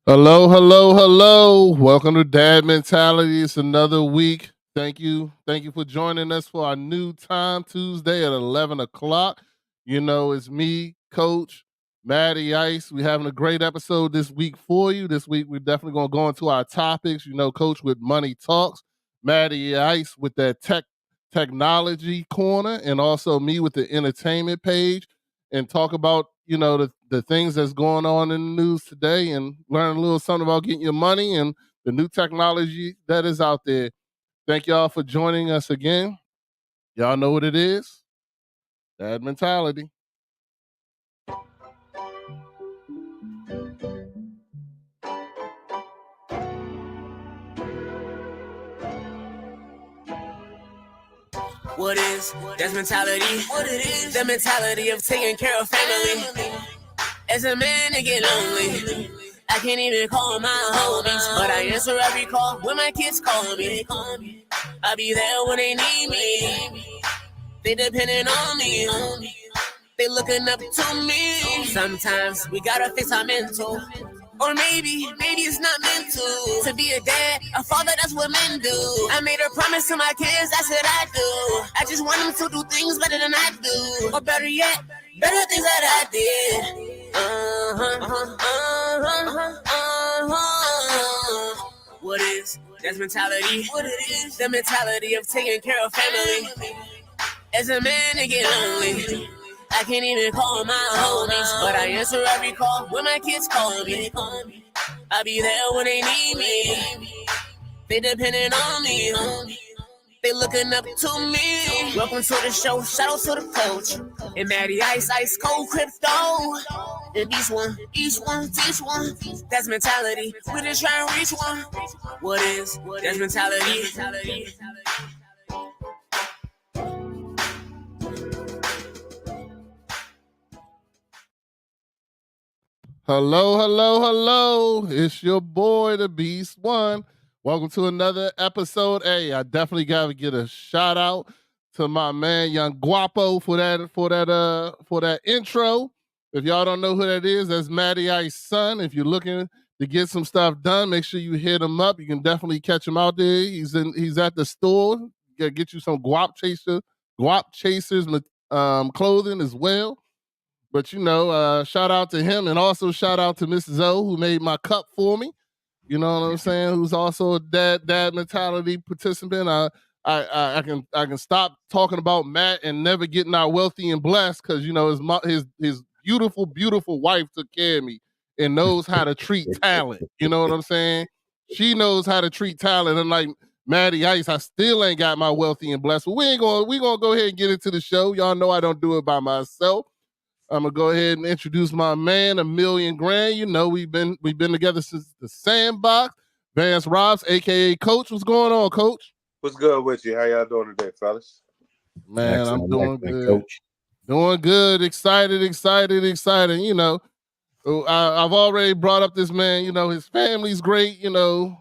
Hello, hello, hello. Welcome to Dad Mentality. It's another week. Thank you. Thank you for joining us for our new time, Tuesday at 11 o'clock. You know, it's me, Coach Matty Ice. We're having a great episode this week for you. This week, we're definitely going to go into our topics. You know, Coach with Money Talks, Matty Ice with that technology corner, and also me with the entertainment page and talk about the things that's going on in the news today and learn a little something about getting your money and the new technology that is out there. Thank y'all for joining us again. Y'all know what it is. Dad mentality. What is that's mentality? What it is? The mentality of taking care of family. As a man, it get lonely. I can't even call my homies, but I answer every call when my kids call me. I'll be there when they need me. They depending on me. They looking up to me. Sometimes we gotta fix our mental. Or maybe it's not meant to be a dad, a father, that's what men do. I made a promise to my kids, that's what I do. I just want them to do things better than I do. Or better yet, better things that I did. What is that's mentality? What it is? The mentality of taking care of family. As a man, it get lonely. I can't even call my homies, but I answer every call when my kids call me. I'll be there when they need me. They depending on me. They looking up to me. Welcome to the show. Shout out to the coach. And Matty Ice, Ice Cold Crypto. And each one. That's mentality. We just try and reach one. What is that's mentality? Hello, hello, hello. It's your boy, the Beast One. Welcome to another episode. Hey, I definitely gotta get a shout out to my man Young Guapo for that intro. If y'all don't know who that is, that's Matty Ice's son. If you're looking to get some stuff done, make sure you hit him up. You can definitely catch him out there. He's at the store. Get you some guap chasers clothing as well. But shout out to him and also shout out to Mrs. O who made my cup for me. You know what I'm saying? Who's also a dad mentality participant. I can stop talking about Matt and never getting out wealthy and blessed because his beautiful wife took care of me and knows how to treat talent. You know what I'm saying? She knows how to treat talent. Unlike Matty Ice, I still ain't got my wealthy and blessed. But we gonna go ahead and get into the show. Y'all know I don't do it by myself. I'm gonna go ahead and introduce my man, A Million Grand. You know, we've been together since the Sandbox. Vance Robs, aka Coach. What's going on, Coach? What's good with you? How y'all doing today, fellas? Man, Excellent, I'm doing excellent, good. Coach. Doing good. Excited. You know, I've already brought up this man. You know, his family's great. You know,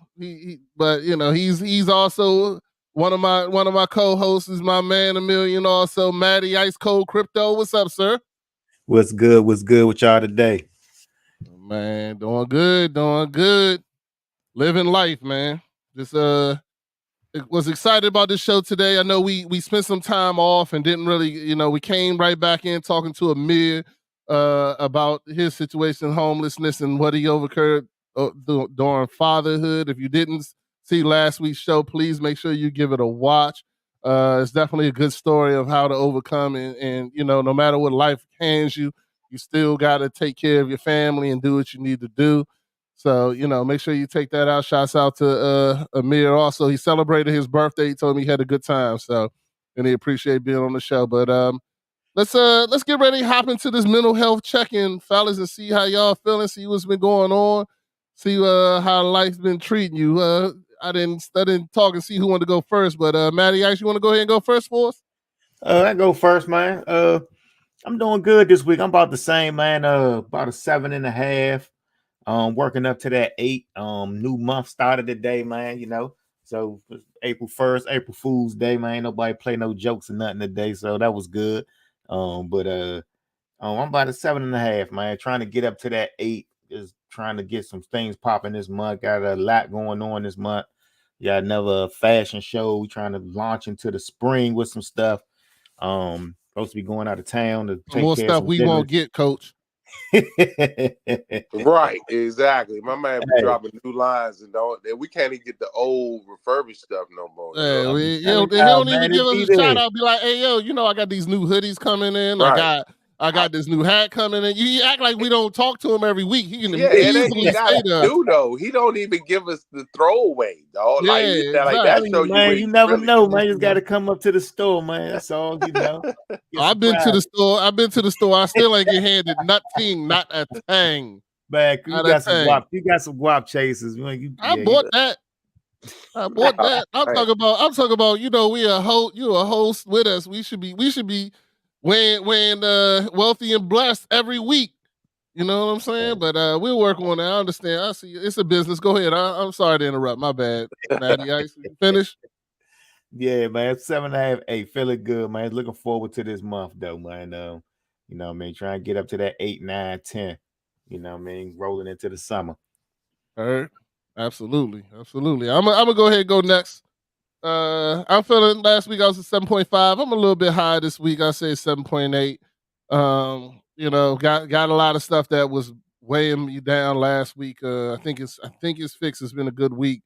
but he's also one of my co-hosts. Is my man, A Million. Also, Matty Ice Cold Crypto. What's up, sir? What's good with y'all today? Man, doing good. Living life, man. Just was excited about this show today. I know we spent some time off and didn't really, we came right back in talking to Amir about his situation, homelessness, and what he overcame during fatherhood. If you didn't see last week's show, please make sure you give it a watch. It's definitely a good story of how to overcome and no matter what life hands you, you still got to take care of your family and do what you need to do. So, make sure you take that out. Shouts out to Amir also. He celebrated his birthday. He told me he had a good time. So, and he appreciate being on the show. But let's get ready, hop into this mental health check-in, fellas, and see how y'all feeling, see what's been going on, see how life's been treating you. I didn't talk and see who wanted to go first, but Matty, actually want to go ahead and go first for us? I go first, man. I'm doing good this week. I'm about the same, man. About a 7.5. Working up to that 8. New month started today, man. So April 1st, April Fool's Day, man. Ain't nobody play no jokes or nothing today, so that was good. But I'm about a 7.5, man. Trying to get up to that 8. is trying to get some things popping this month. Got a lot going on this month. Got another fashion show. We trying to launch into the spring with some stuff. Supposed to be going out of town to take More care of stuff some we business. won't get, Coach. Right, exactly. My man be Hey. dropping new lines and we can't even get the old refurbished stuff no more. You know? Hey, he telling don't y'all, even man, give it us be a there. shout out. Be like, hey, yo, you know, I got these new hoodies coming in. Right. I got this new hat coming in. You act like we don't talk to him every week. He can Yeah, and then easily he got say to to us. do though. He don't even give us the throwaway, dog. Yeah, Like that exactly. show you Man, where you he never really know, man. You just got to come up to the store, man. That's all, you know. I've been to the store. I still ain't get handed nothing, not a thing. Man, you Not got a some thing. guap. You got some guap chasers, man. I bought that. I'm talking about, you know, you a host with us. We should be when wealthy and blessed every week. You know what I'm saying? But we'll work on it. I understand. I see it's a business. Go ahead. I'm sorry to interrupt. My bad. Natty Ice, you finish? Yeah, man. 7.5, 8. Feeling good, man. Looking forward to this month, though, man. You know what I mean? Try and get up to that 8, 9, 10. You know what I mean? Rolling into the summer. All right. Absolutely. I'm gonna go ahead and go next. I'm feeling last week I was at 7.5. I'm a little bit high this week. I say 7.8. You know, got a lot of stuff that was weighing me down last week. I think it's fixed. It's been a good week.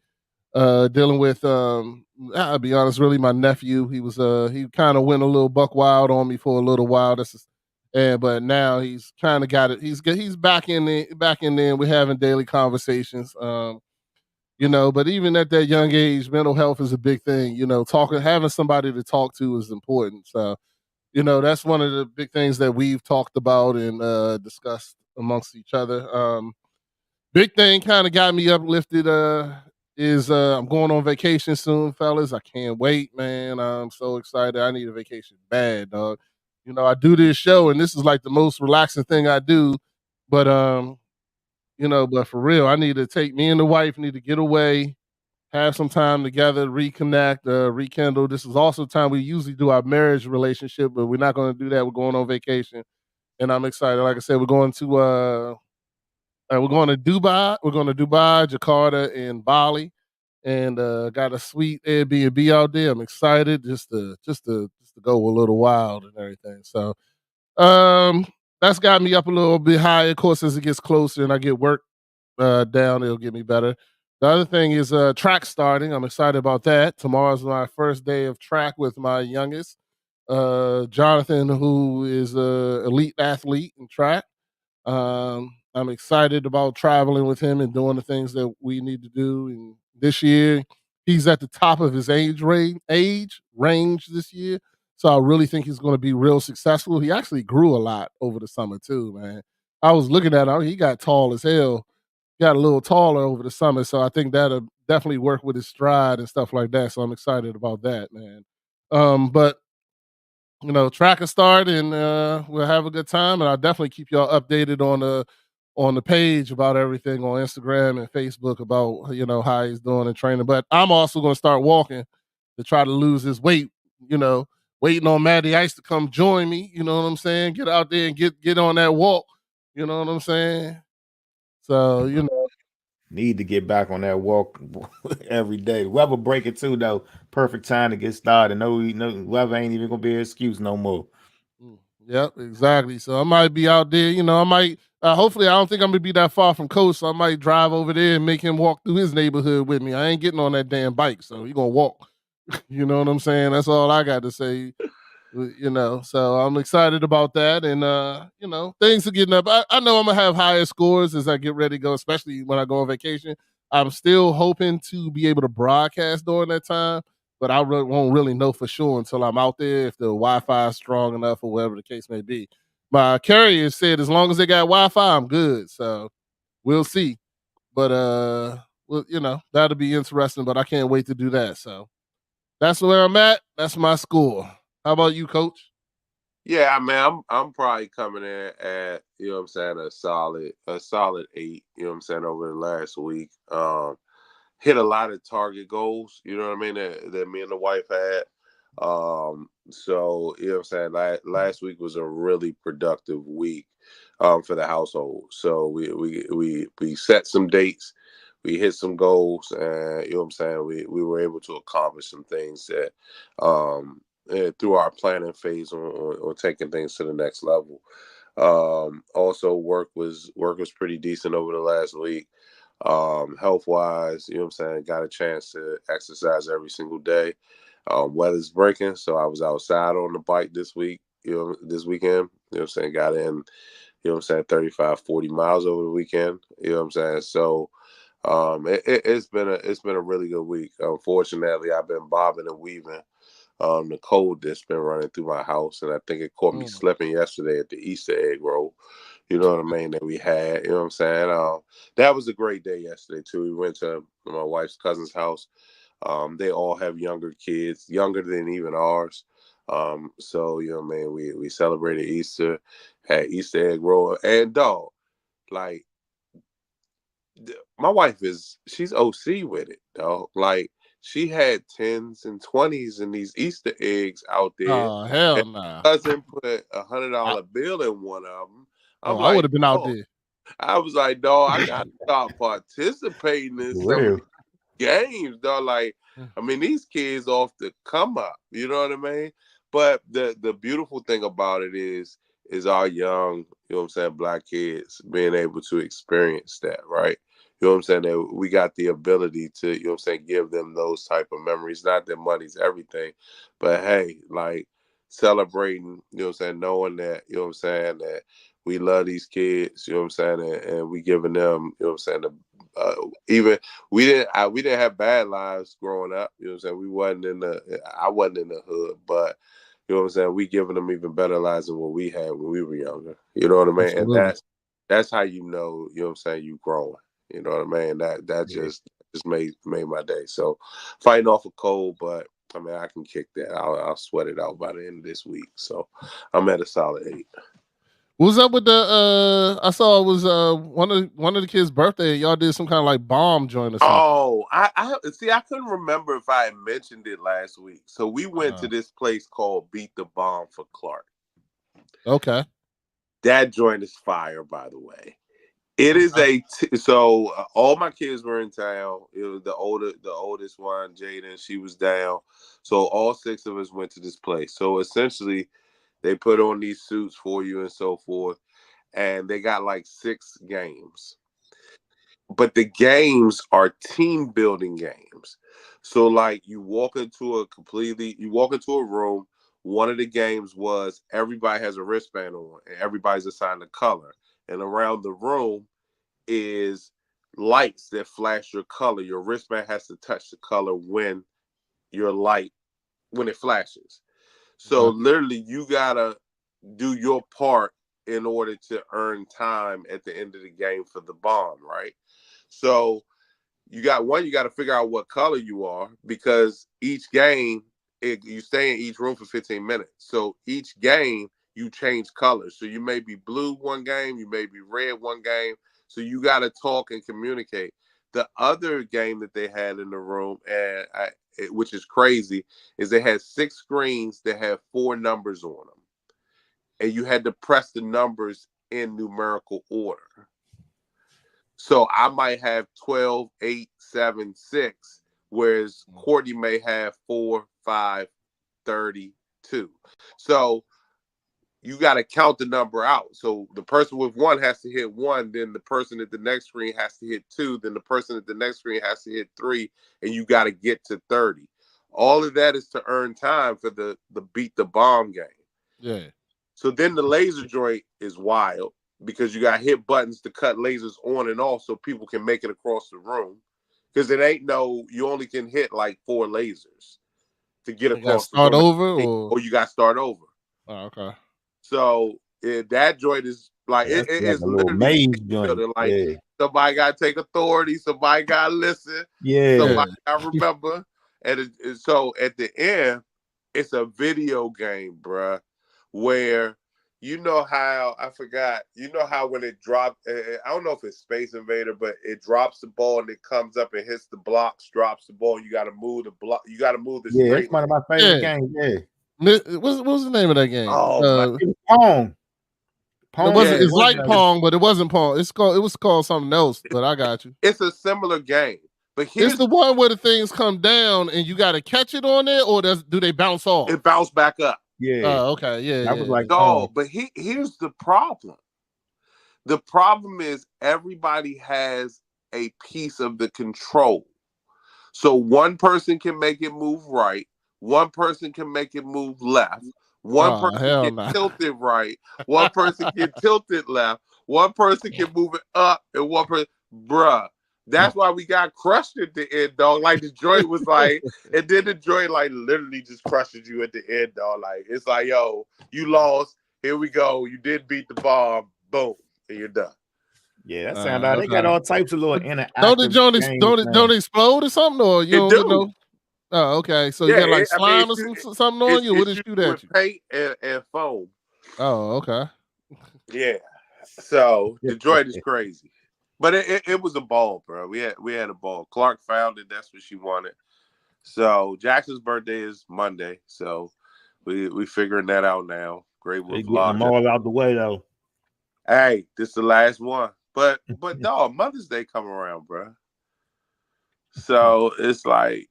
Dealing with I'll be honest, really my nephew. He kind of went a little buck wild on me for a little while. But now he's kind of got it. He's back in there, and we're having daily conversations. You know, but even at that young age, mental health is a big thing. You know, having somebody to talk to is important. So, you know, that's one of the big things that we've talked about and discussed amongst each other. Big thing kind of got me uplifted is I'm going on vacation soon, fellas. I can't wait, man. I'm so excited. I need a vacation bad, dog. You know, I do this show and this is like the most relaxing thing I do. But you know, but for real, I need to take me and the wife need to get away, have some time together, reconnect, rekindle. This is also time we usually do our marriage relationship, but we're not going to do that. We're going on vacation, and I'm excited. Like I said, we're going to Dubai. We're going to Dubai, Jakarta, and Bali, and got a sweet Airbnb out there. I'm excited just to go a little wild and everything. So that's got me up a little bit higher. Of course, as it gets closer and I get work down, it'll get me better. The other thing is track starting. I'm excited about that. Tomorrow's my first day of track with my youngest, Jonathan, who is a elite athlete in track. I'm excited about traveling with him and doing the things that we need to do. And this year, he's at the top of his age range this year. So I really think he's going to be real successful. He actually grew a lot over the summer too, man. I was looking at him; he got tall as hell. Got a little taller over the summer, so I think that'll definitely work with his stride and stuff like that. So I'm excited about that, man. But you know, track will start and we'll have a good time. And I'll definitely keep y'all updated on the page about everything on Instagram and Facebook about, you know, how he's doing in training. But I'm also going to start walking to try to lose his weight, you know, waiting on Matty Ice to come join me. You know what I'm saying? Get out there and get on that walk. You know what I'm saying? So, you know. Need to get back on that walk every day. The weather breaking too, though. Perfect time to get started. No, weather ain't even gonna be an excuse no more. Yep, exactly. So I might be out there. You know, I might. Hopefully, I don't think I'm gonna be that far from Coast. So I might drive over there and make him walk through his neighborhood with me. I ain't getting on that damn bike, so he gonna walk. You know what I'm saying? That's all I got to say. You know, so I'm excited about that, and you know, things are getting up. I know I'm gonna have higher scores as I get ready to go, especially when I go on vacation. I'm still hoping to be able to broadcast during that time, but I won't really know for sure until I'm out there if the Wi-Fi is strong enough or whatever the case may be. My carrier said as long as they got Wi-Fi, I'm good. So we'll see. But well, you know, that'll be interesting. But I can't wait to do that. So that's where I'm at. That's my score. How about you, Coach? Yeah, I mean, I'm probably coming in at, you know what I'm saying, a solid 8, you know what I'm saying, over the last week. Hit a lot of target goals, you know what I mean, that me and the wife had. So you know what I'm saying. Last week was a really productive week for the household. So we set some dates, we hit some goals, and you know what I'm saying. We were able to accomplish some things that through our planning phase on taking things to the next level. Also work was pretty decent over the last week. Health wise, you know what I'm saying, got a chance to exercise every single day. Weather's breaking, so I was outside on the bike this week, this weekend. You know what I'm saying, got in, you know what I'm saying, 35, 40 miles over the weekend. You know what I'm saying? So it's been a really good week. Unfortunately, I've been bobbing and weaving the cold that's been running through my house, and I think it caught me slipping yesterday at the Easter egg roll. You know what I mean, that we had. You know what I'm saying? That was a great day yesterday too. We went to my wife's cousin's house. They all have younger kids, younger than even ours. So you know what I mean, we celebrated Easter, had Easter egg roll, and dog, like my wife she's OC with it, dog. Like she had 10s and 20s and these Easter eggs out there. Oh, hell And nah. cousin put $100 bill in one of them. I'm I like, would have been out there. I was like, dog, I gotta start participating in some of these games, dog. Like, I mean, these kids off the come up, you know what I mean? But the beautiful thing about it is our young, you know what I'm saying, Black kids being able to experience that, right? You know what I'm saying? That we got the ability to, you know what I'm saying, give them those type of memories. Not that money's everything, but hey, like celebrating, you know what I'm saying, knowing that, you know what I'm saying, that we love these kids, you know what I'm saying, and we giving them, you know what I'm saying, even we didn't have bad lives growing up, you know what I'm saying. I wasn't in the hood, but you know what I'm saying, we giving them even better lives than what we had when we were younger. You know what I mean? Absolutely. And that's how you know what I'm saying, you growing. You know what I mean? That just made my day. So fighting off a cold, but I mean, I can kick that. I'll sweat it out by the end of this week. So I'm at a solid 8. What's up with the I saw it was one of the kids' birthday. Y'all did some kind of like bomb joint or something. Oh, I see. I couldn't remember if I had mentioned it last week. So we went to this place called Beat the Bomb for Clark. Okay. That joint is fire, by the way. It is all my kids were in town. It was the oldest one, Jaden. She was down. So all 6 of us went to this place. So essentially, they put on these suits for you and so forth, and they got like 6 games. But the games are team building games. So like you walk into a room. One of the games was everybody has a wristband on and everybody's assigned a color. And around the room is lights that flash your color. Your wristband has to touch the color when it flashes. So literally you gotta do your part in order to earn time at the end of the game for the bomb, right? So you got to figure out what color you are, because each game, you stay in each room for 15 minutes. So each game, you change colors. So you may be blue one game, you may be red one game. So you got to talk and communicate. The other game that they had in the room, which is crazy, is they had 6 screens that had 4 numbers on them. And you had to press the numbers in numerical order. So I might have 12, 8, 7, 6, whereas Courtney may have 4, 5, 32. So you got to count the number out. So the person with 1 has to hit 1, then the person at the next screen has to hit 2, then the person at the next screen has to hit 3, and you got to get to 30. All of that is to earn time for the Beat the Bomb game. Yeah. So then the laser joint is wild, because you got hit buttons to cut lasers on and off so people can make it across the room. Because you only can hit like 4 lasers to get across the room. Start over or you got to start over. Oh, okay. So that joint is like, it is a little maze joint. Like somebody got to take authority, somebody got to listen, somebody got to remember. And so at the end, it's a video game, bruh, where you know how I forgot. You know how when it dropped, I don't know if it's Space Invader, but it drops the ball and it comes up and hits the blocks, drops the ball. You got to move the block. You got to move the Yeah, straight. it's one of my favorite games. Yeah. What was the name of that game? Oh, it was Pong. It wasn't. It's like Pong, but it wasn't Pong. It was called something else. But I got you. It's a similar game, but it's the one where the things come down and you got to catch it on there, or do they bounce off? It bounce back up. Yeah. Oh, okay. Yeah. That was like but here's the problem. The problem is everybody has a piece of the control. So one person can make it move right. One person can make it move left. One person can tilt it right. One person can tilt it left. One person can move it up, and one person, bruh. That's why we got crushed at the end, dog. Like the joint was like, and then the joint like literally just crushes you at the end, dog. Like it's like, yo, you lost. Here we go. You did beat the bomb. Boom, and you're done. Yeah, that sound out. They got all types of little interactive. Don't explode or something, or you don't know. Oh, okay. So you got like slime or something on you. What does shoot at you? Paint and foam. Oh, okay. Yeah. So the joint is crazy, but it was a ball, bro. We had a ball. Clark found it. That's what she wanted. So Jackson's birthday is Monday, so we figuring that out now. Great Wolf Lodge. Them all out the way though. Hey, this is the last one, but dog, Mother's Day come around, bro. So it's like,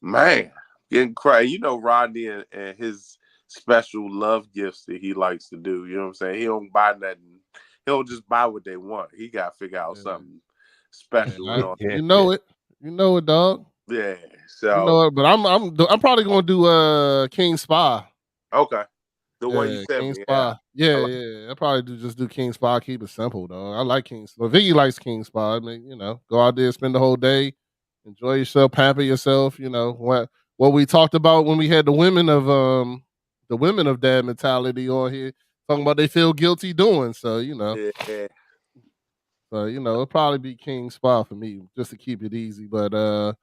man, getting crazy. You know, Rodney and his special love gifts that he likes to do. You know what I'm saying? He don't buy nothing. He don't just buy what they want. He got to figure out something special. You know it. You know it, dog. Yeah. So you know it, but I'm probably gonna do King Spa. Okay. The one you said. King Spa. Yeah. I'll probably do King Spa. Keep it simple, though. I like King Spa. Vicky likes King Spa. I mean, you know, go out there, spend the whole day, enjoy yourself, pamper yourself. You know what we talked about when we had the women of dad mentality on here, talking about they feel guilty doing. So you know, so you know, it'll probably be King Spa for me, just to keep it easy. But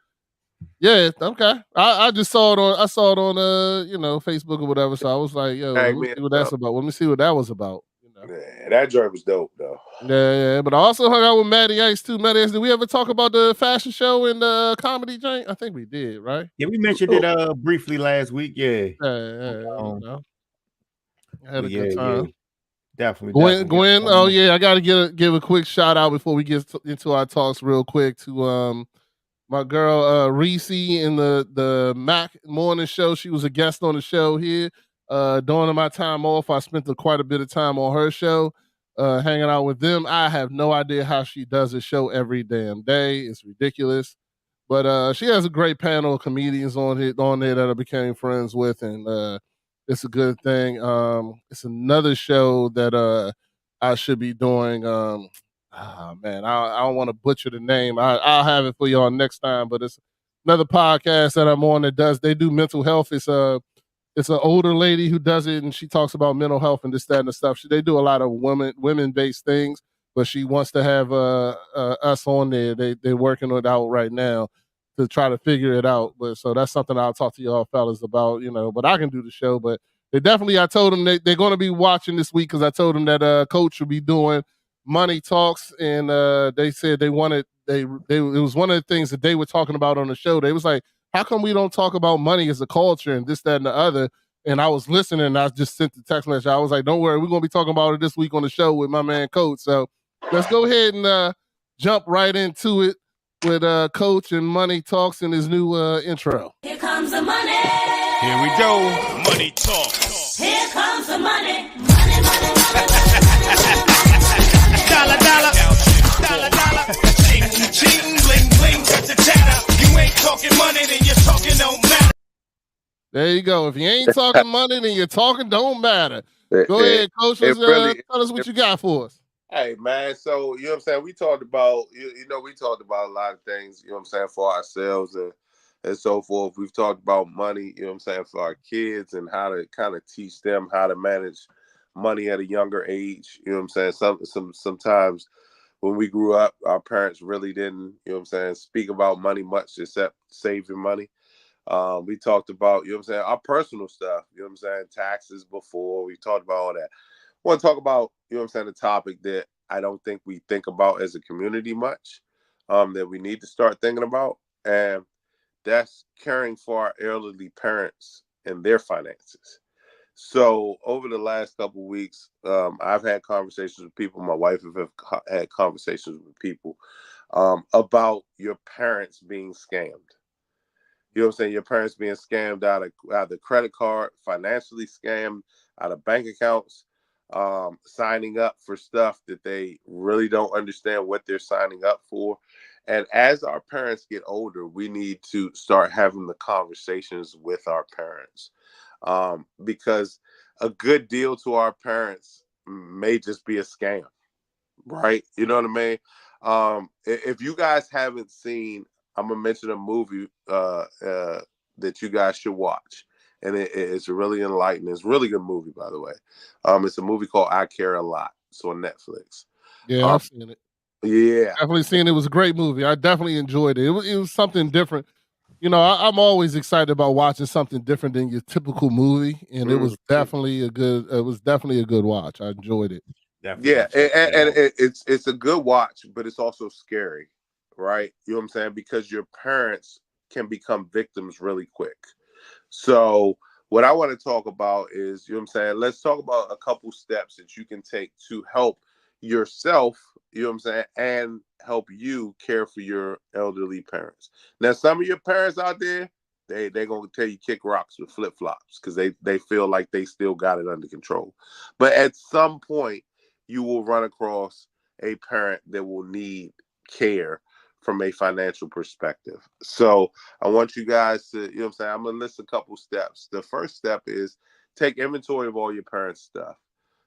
yeah, okay. I just saw it on you know, Facebook or whatever. So I was like, yo, let me see what that's about. Let me see what that was about. You know? Yeah, that joint was dope though. Yeah. But I also hung out with Matty Ice too. Matty Ice, did we ever talk about the fashion show and the comedy joint? I think we did, right? Yeah, we mentioned it briefly last week. Yeah. I had a good time. Yeah. Definitely. Gwen. Oh yeah, I gotta give a quick shout out before we get into our talks real quick to my girl Reese in the Mac morning show. She was a guest on the show here. During my time off, I spent quite a bit of time on her show, hanging out with them. I have no idea how she does a show every damn day. It's ridiculous. But she has a great panel of comedians on there that I became friends with, and it's a good thing. It's another show that I should be doing. Man, I don't want to butcher the name. I'll have it for y'all next time. But it's another podcast that I'm on they do mental health. It's an older lady who does it, and she talks about mental health and this, that, and the stuff. They do a lot of women-based things, but she wants to have us on there. They're working it out right now to try to figure it out. But so that's something I'll talk to y'all fellas about, you know. But I can do the show. But I told them they're going to be watching this week because I told them that Coach will be doing Money Talks, and they said they wanted it was one of the things that they were talking about on the show. They was like, how come we don't talk about money as a culture and this, that, and the other? And I was listening, and I just sent the text message. I was like, don't worry, we're going to be talking about it this week on the show with my man Coach. So let's go ahead and jump right into it with Coach and Money Talks in his new intro. Here comes the money. Here we go. Money Talk. Here comes the money. Money. Dollar. Ching, bling, bling, touch the chatter. You ain't talking money, then you're talking don't matter. There you go. If you ain't talking money, then you're talking don't matter. Go ahead, Coach. Tell us what you got for us. Hey, man. So, you know what I'm saying? We talked about, we talked about a lot of things, you know what I'm saying, for ourselves and so forth. We've talked about money, you know what I'm saying, for our kids and how to kind of teach them how to manage money at a younger age. You know what I'm saying? Sometimes when we grew up, our parents really didn't, you know what I'm saying, speak about money much except saving money. We talked about, you know what I'm saying, our personal stuff, you know what I'm saying, taxes before. We talked about all that. I want to talk about, you know what I'm saying, a topic that I don't think we think about as a community much, that we need to start thinking about. And that's caring for our elderly parents and their finances. So over the last couple of weeks, I've had conversations with people. My wife have had conversations with people about your parents being scammed. You know what I'm saying? Your parents being scammed out of the credit card, financially scammed out of bank accounts, signing up for stuff that they really don't understand what they're signing up for. And as our parents get older, we need to start having the conversations with our parents, because a good deal to our parents may just be a scam, right? You know what I mean? If you guys haven't seen, I'm gonna mention a movie that you guys should watch, and it's really enlightening. It's a really good movie, by the way. It's a movie called I Care a Lot. It's on Netflix. Yeah, Um, I've seen it. yeah, Definitely seen it. It was a great movie. I definitely enjoyed it. It was something different. I'm always excited about watching something different than your typical movie, and it was definitely a good. It was definitely a good watch. I enjoyed it. Definitely yeah, gonna check that out. it's a good watch, but it's also scary, right? You know what I'm saying? Because your parents can become victims really quick. So what I want to talk about is, you know what I'm saying, let's talk about a couple steps that you can take to help yourself, you know what I'm saying, and help you care for your elderly parents. Now, some of your parents out there, they're gonna tell you kick rocks with flip-flops because they feel like they still got it under control. But at some point, you will run across a parent that will need care from a financial perspective. So I want you guys to, you know what I'm saying, I'm going to list a couple steps. The first step is take inventory of all your parents' stuff.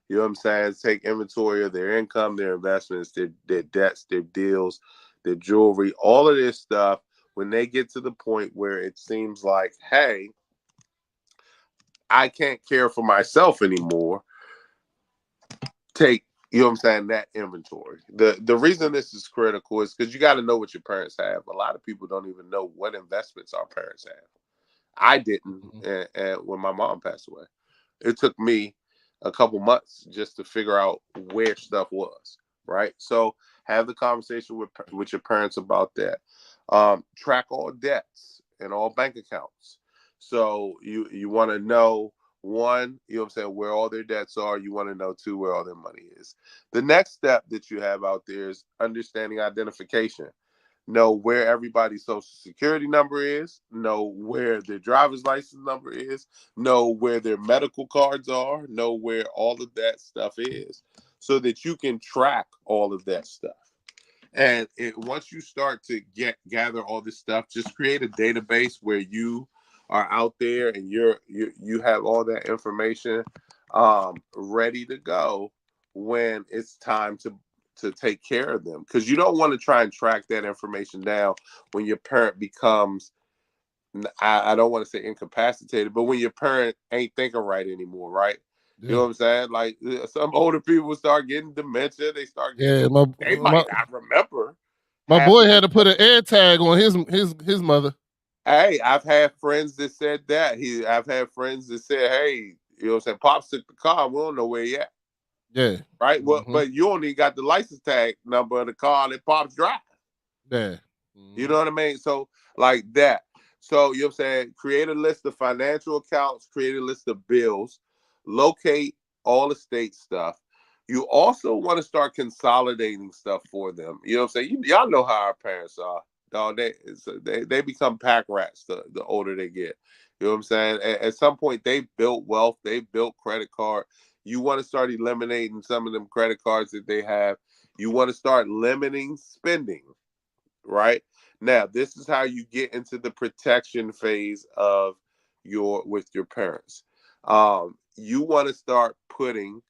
You know what I'm saying? Take inventory of their income, their investments, their debts, their deals, their jewelry, all of this stuff. When they get to the point where it seems like, hey, I can't care for myself anymore, take, you know what I'm saying, that inventory. The reason this is critical is because you got to know what your parents have. A lot of people don't even know what investments our parents have. I didn't, and when my mom passed away, it took me a couple months just to figure out where stuff was. Right, so have the conversation with your parents about that. Track all debts and all bank accounts. So you want to know, one, you know what I'm saying, where all their debts are. You want to know, two, where all their money is. The next step that you have out there is understanding identification. Know where everybody's social security number is, know where their driver's license number is, know where their medical cards are, know where all of that stuff is, so that you can track all of that stuff. And once you start to gather all this stuff, just create a database where you are out there and you have all that information ready to go when it's time to take care of them, because you don't want to try and track that information down when your parent becomes, I don't want to say incapacitated, but when your parent ain't thinking right anymore, right? Yeah. You know what I'm saying? Like some older people start getting dementia, they start Yeah, getting, they might not remember. my boy had to put an air tag on his mother. Hey, I've had friends that said that. I've had friends that said, hey, you know what I'm saying, Pops took the car, we don't know where he at. Yeah. Right? Well, but you only got the license tag number of the car that Pops drive. Yeah. You know what I mean? So like that. So you know what I'm saying? Create a list of financial accounts, create a list of bills, locate all the state stuff. You also want to start consolidating stuff for them. You know what I'm saying? Y'all know how our parents are. Dog, they become pack rats the older they get. You know what I'm saying? At some point, they built wealth, they built credit card. You want to start eliminating some of them credit cards that they have. You want to start limiting spending, right? Now, this is how you get into the protection phase of with your parents. You want to start putting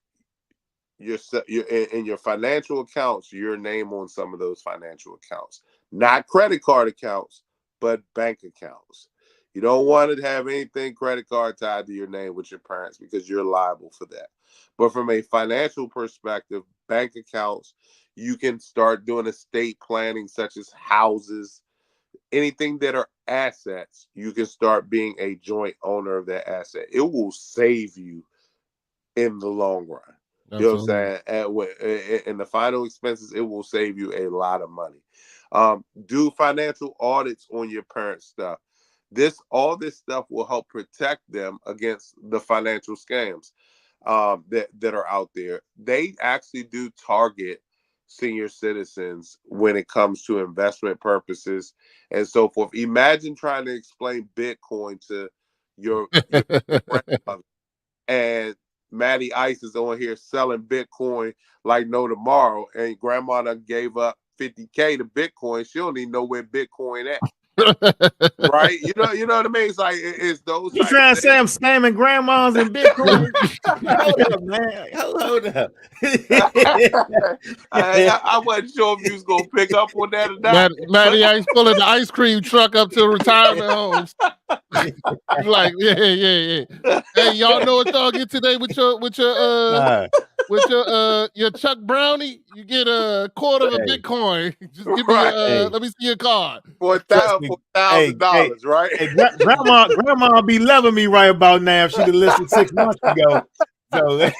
your in your financial accounts, your name on some of those financial accounts, not credit card accounts, but bank accounts. You don't want to have anything credit card tied to your name with your parents because you're liable for that. But from a financial perspective, bank accounts, you can start doing estate planning, such as houses, anything that are assets, you can start being a joint owner of that asset. It will save you in the long run. You know what I'm saying? In the final expenses, it will save you a lot of money. Do financial audits on your parents' stuff. All this stuff will help protect them against the financial scams that are out there. They actually do target senior citizens when it comes to investment purposes and so forth. Imagine trying to explain Bitcoin to your grandmother, and Matty Ice is on here selling Bitcoin like no tomorrow, and grandma done gave up $50K to Bitcoin. She don't even know where Bitcoin at. Right? You know what I mean? It's like it's those. You trying to say I'm scamming grandmas and Bitcoin? Hold up, man. Hold up. I wasn't sure if you was gonna pick up on that or not. Matty Ice pulling the ice cream truck up to retirement homes. Like, yeah. Hey, y'all know what y'all get today with your Chuck Brownie? You get a quarter of a Bitcoin. Just give me let me see your card. For $1,000, right? Hey, grandma be loving me right about now if she'd have listened 6 months ago. So hell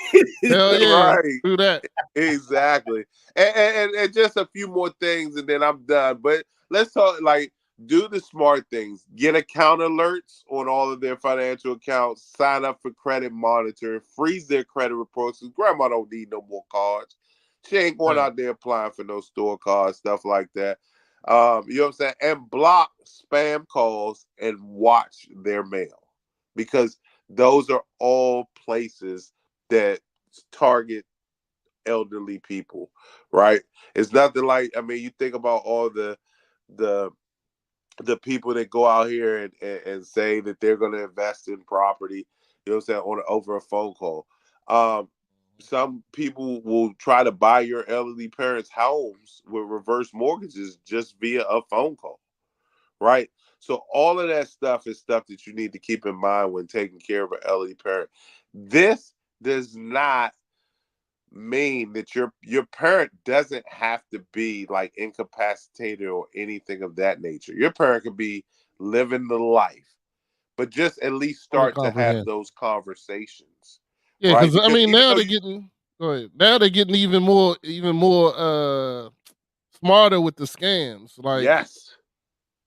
yeah, right. Do that. Exactly. And just a few more things and then I'm done. But let's talk, like, do the smart things. Get account alerts on all of their financial accounts. Sign up for credit monitoring. Freeze their credit reports. Because grandma don't need no more cards. She ain't going out there applying for no store cards, stuff like that. You know what I'm saying? And block spam calls and watch their mail. Because those are all places that target elderly people, right? It's nothing like, I mean, you think about all the people that go out here and say that they're going to invest in property, you know what I'm saying, over a phone call. Some people will try to buy your elderly parents' homes with reverse mortgages just via a phone call, right? So all of that stuff is stuff that you need to keep in mind when taking care of an elderly parent. This does not mean that your parent doesn't have to be like incapacitated or anything of that nature. Your parent can be living the life, but just at least start to have those conversations. Yeah, right? Because I mean now they're getting even more smarter with the scams. Like, yes.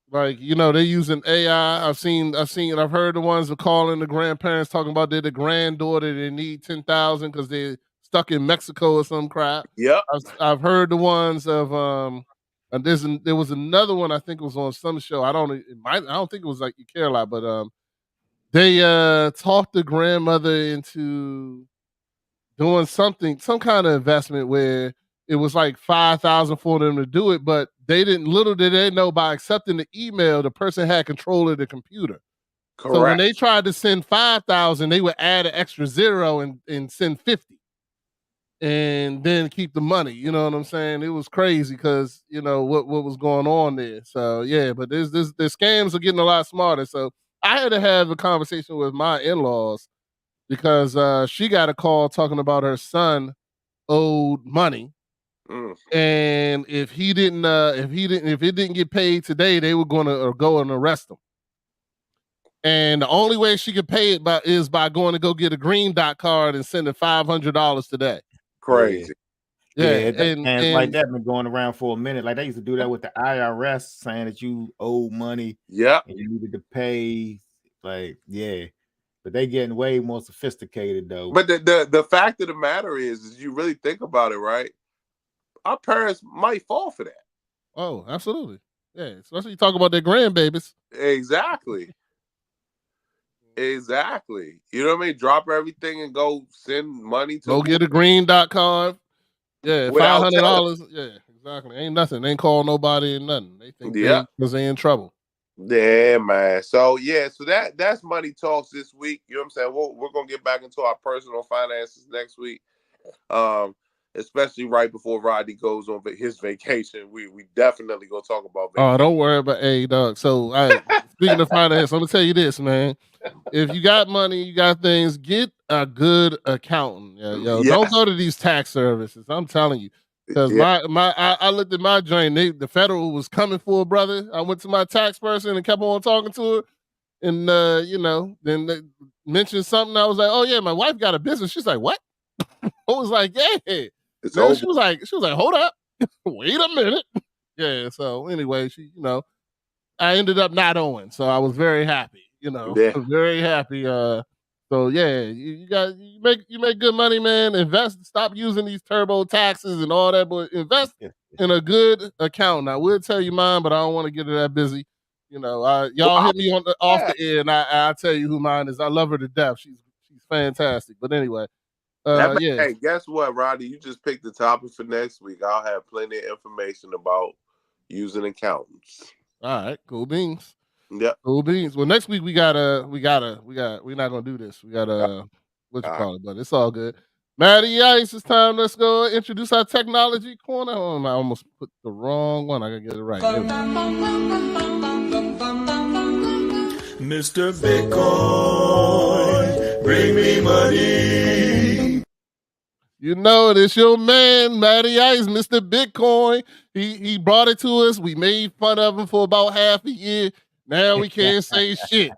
Like, you know, they're using AI. I've heard the ones that calling the grandparents talking about they're the granddaughter, they need 10,000 because they're stuck in Mexico or some crap. Yep. I've heard the ones of and there was another one I think it was on some show. I don't think it was like You Care a Lot, but they talked the grandmother into doing some kind of investment where it was like 5,000 for them to do it, but little did they know by accepting the email, the person had control of the computer. Correct. So when they tried to send 5,000, they would add an extra zero and send 50 and then keep the money. You know what I'm saying? It was crazy because, you know, what was going on there. So yeah, but the scams are getting a lot smarter. So I had to have a conversation with my in-laws because she got a call talking about her son owed money. And if it didn't get paid today, they were going to go and arrest him. And the only way she could pay it is by going to go get a Green Dot card and sending $500 today. Crazy. Yeah, and like that been going around for a minute. Like they used to do that with the IRS, saying that you owe money. Yeah, and you needed to pay. Like, yeah. But they getting way more sophisticated though. But the fact of the matter is you really think about it, right? Our parents might fall for that. Oh, absolutely. Yeah, especially you talk about their grandbabies. Exactly. Exactly. You know what I mean? Drop everything and go send money to. Go get a Green Dot card. Yeah, $500. Yeah, exactly. Ain't nothing. They ain't call nobody and nothing. They think because they in trouble. Yeah, man. So that's Money Talks this week. You know what I'm saying? We're gonna get back into our personal finances next week. Especially right before Rodney goes on his vacation. We definitely gonna talk about vacation. Oh, don't worry about dog. So speaking of finance, let me tell you this, man. If you got money, you got things, get a good accountant. Don't go to these tax services. I'm telling you. Because I looked at my joint. The federal was coming for a brother. I went to my tax person and kept on talking to her. And then they mentioned something. I was like, "Oh yeah, my wife got a business." She's like, "What?" I was like, "Yeah." It's Then over. she was like, "Hold up, wait a minute." Yeah. So anyway, I ended up not owing, so I was very happy. Yeah. Very happy. So yeah, you make good money, man. Invest. Stop using these turbo taxes and all that, but invest in a good account. I would tell you mine, but I don't want to get it that busy. Y'all hit me off the air, and I'll tell you who mine is. I love her to death. She's fantastic. But anyway, yeah. Hey, guess what, Roddy? You just picked the topic for next week. I'll have plenty of information about using accountants. All right, cool beans. Yep. Cool beans. Well, next week we're not gonna do this. We gotta what you call it, but it's all good. Matty Ice, it's time. Let's go introduce our technology corner. Oh, I almost put the wrong one. I gotta get it right. Mr. Bitcoin, bring me money. You know it. It's your man, Matty Ice, Mr. Bitcoin. He brought it to us. We made fun of him for about half a year. Now we can't say shit.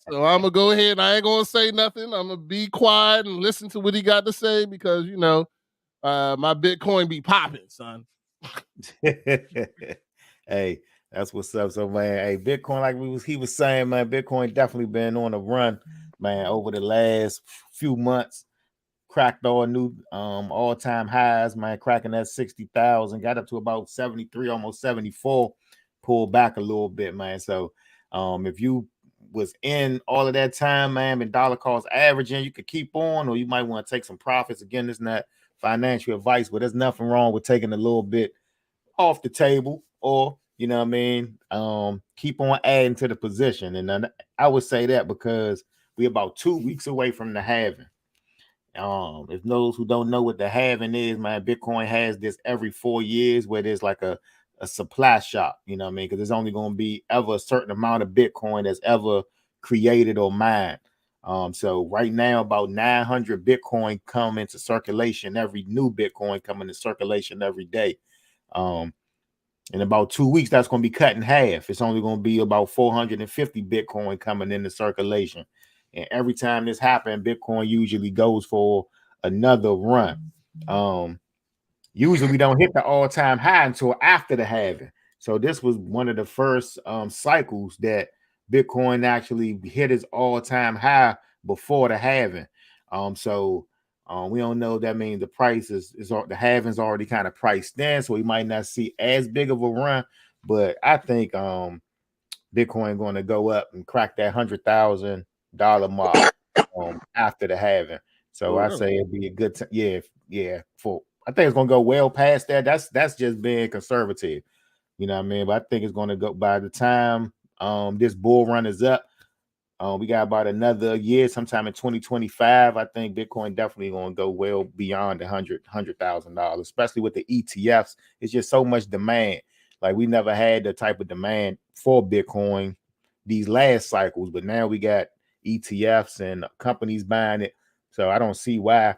So I'm going to go ahead and I ain't going to say nothing. I'm going to be quiet and listen to what he got to say because, my Bitcoin be popping, son. Hey, that's what's up. So, man, hey, Bitcoin, like he was saying, man, Bitcoin definitely been on a run, man, over the last few months. Cracked all new all-time highs, man, cracking that 60,000, got up to about 73, almost 74, pulled back a little bit, man. So if you was in all of that time, man, and dollar cost averaging, you could keep on, or you might want to take some profits. Again, this is not financial advice, but there's nothing wrong with taking a little bit off the table, or keep on adding to the position. And I would say that because we're about 2 weeks away from the halving. If those who don't know what the halving is, man, Bitcoin has this every 4 years where there's like a supply shock, because there's only going to be ever a certain amount of Bitcoin that's ever created or mined. So right now, about 900 Bitcoin come into circulation. Every new Bitcoin come into circulation every day. In about 2 weeks, that's going to be cut in half. It's only going to be about 450 Bitcoin coming into circulation. And every time this happens, Bitcoin usually goes for another run. Usually we don't hit the all-time high until after the halving. So this was one of the first cycles that Bitcoin actually hit its all-time high before the halving. So we don't know. That means the price is the halving's already kind of priced in, so we might not see as big of a run. But I think Bitcoin going to go up and crack that $100,000 mark after the halving. So I say it'd be a good time. Yeah. I think it's gonna go well past that. That's just being conservative, But I think it's gonna go by the time this bull run is up. We got about another year, sometime in 2025. I think Bitcoin definitely gonna go well beyond $100,000, especially with the ETFs. It's just so much demand. Like we never had the type of demand for Bitcoin these last cycles, but now we got ETFs and companies buying it. So I don't see why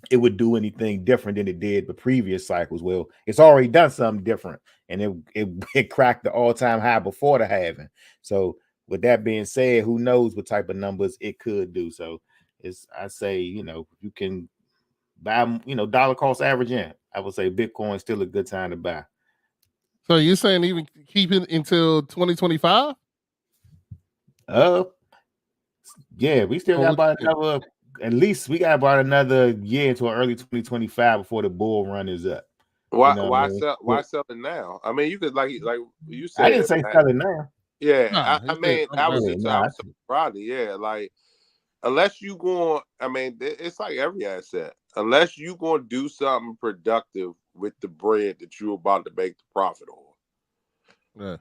it would do anything different than it did the previous cycles. Well, it's already done something different, and it cracked the all-time high before the halving. So with that being said, who knows what type of numbers it could do. So I say, you can buy, dollar cost averaging. I would say Bitcoin is still a good time to buy. So you're saying even keep it until 2025? Yeah, we still got about another. At least we got about another year until early 2025 before the bull run is up. Why sell it now? I mean, you could like you said. I didn't say sell it now. Yeah, I was Rodney. Yeah, like unless you going, it's like every asset. Unless you going to do something productive with the bread that you're about to make the profit on,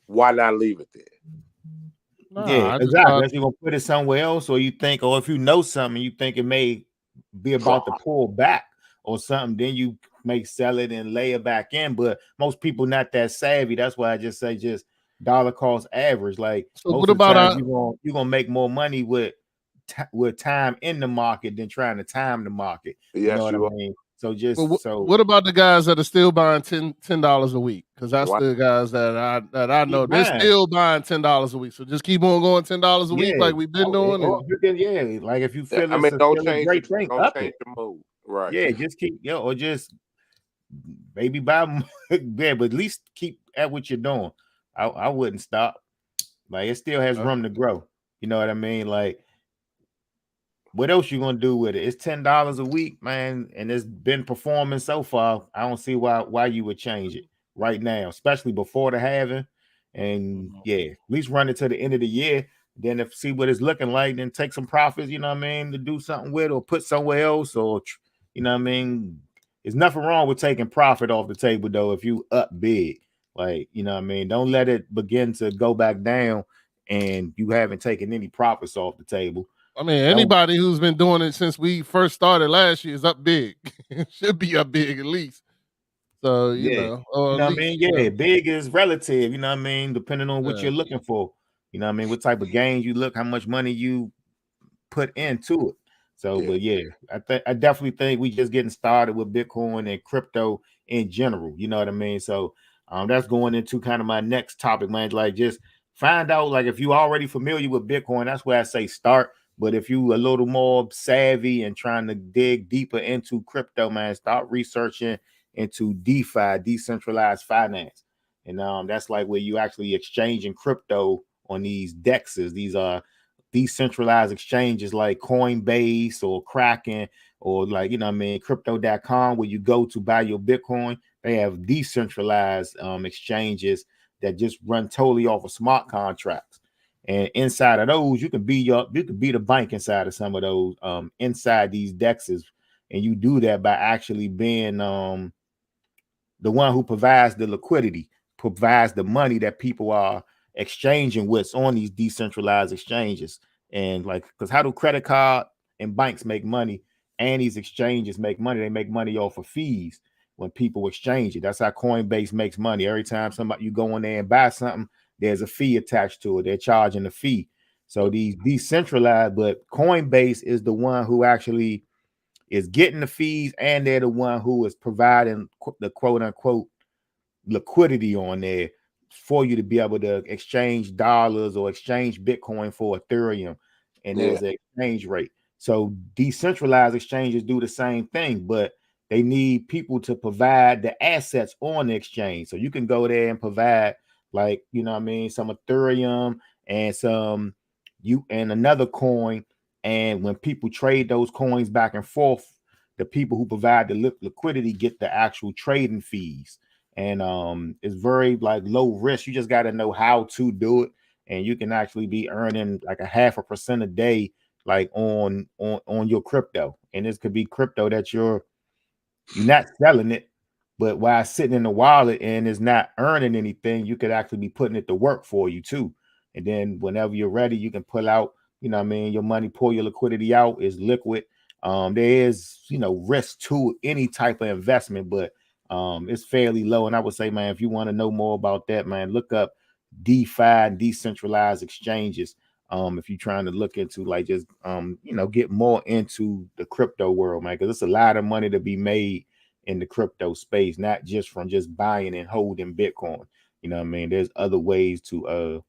why not leave it there? Yeah, exactly. Unless you're gonna put it somewhere else, or you think, or if you know something, you think it may be about to pull back or something, then you may sell it and lay it back in. But most people not that savvy. That's why I just say just dollar cost average. Like so most what about you're gonna make more money with time in the market than trying to time the market. Yes, you know what I mean? So just what about the guys that are still buying $10 a week? Because that's the guys that I know they're still buying $10 a week. So just keep on going $10 a week like we've been doing. Like if you feel don't change a great thing, don't change the mood. Right. Yeah, just keep or just maybe buy more, yeah, but at least keep at what you're doing. I wouldn't stop. Like it still has room to grow. You know what I mean? Like what else you gonna do with it? It's $10 a week, man, and it's been performing so far. I don't see why you would change it right now, especially before the halving. And yeah, at least run it to the end of the year. Then if see what it's looking like, then take some profits, you know what I mean, to do something with or put somewhere else, or you know what I mean. There's nothing wrong with taking profit off the table though if you up big. Like, you know what I mean? Don't let it begin to go back down and you haven't taken any profits off the table. I mean, anybody who's been doing it since we first started last year is up big. Should be up big at least. So, you know what I mean? Yeah, big is relative, you know what I mean? Depending on what you're looking for. You know what I mean? What type of gains you look, how much money you put into it. So, but yeah, I definitely think we just getting started with Bitcoin and crypto in general. You know what I mean? So that's going into kind of my next topic, man. Like just find out, like if you already familiar with Bitcoin, that's where I say start. But if you a little more savvy and trying to dig deeper into crypto, man, start researching into DeFi, decentralized finance. And that's like where you actually exchanging crypto on these DEXs. These are decentralized exchanges like Coinbase or Kraken or like, you know what I mean, crypto.com, where you go to buy your Bitcoin. They have decentralized exchanges that just run totally off of smart contracts. And inside of those, you can be the bank inside of some of those inside these DEXs. And you do that by actually being the one who provides the liquidity, provides the money that people are exchanging with on these decentralized exchanges. And like, because how do credit card and banks make money and these exchanges make money? They make money off of fees when people exchange it. That's how Coinbase makes money. Every time somebody you go in there and buy something, there's a fee attached to it. They're charging a fee. So these decentralized, but Coinbase is the one who actually is getting the fees, and they're the one who is providing the quote unquote liquidity on there for you to be able to exchange dollars or exchange Bitcoin for Ethereum. And there's an exchange rate. So decentralized exchanges do the same thing, but they need people to provide the assets on the exchange. So you can go there and provide, like, you know what I mean, some Ethereum and some another coin. And when people trade those coins back and forth, the people who provide the liquidity get the actual trading fees. And it's very like low risk. You just got to know how to do it, and you can actually be earning like 0.5% a day, like on your crypto. And this could be crypto that you're not selling it, but while it's sitting in the wallet and is not earning anything, you could actually be putting it to work for you too. And then whenever you're ready, you can pull out, you know what I mean, your money, pull your liquidity out, is liquid. There is, you know, risk to any type of investment, but it's fairly low. And I would say, man, if you want to know more about that, man, look up DeFi and decentralized exchanges. If you're trying to look into like just you know, get more into the crypto world, man, because it's a lot of money to be made in the crypto space, not just from just buying and holding Bitcoin. You know what I mean? There's other ways to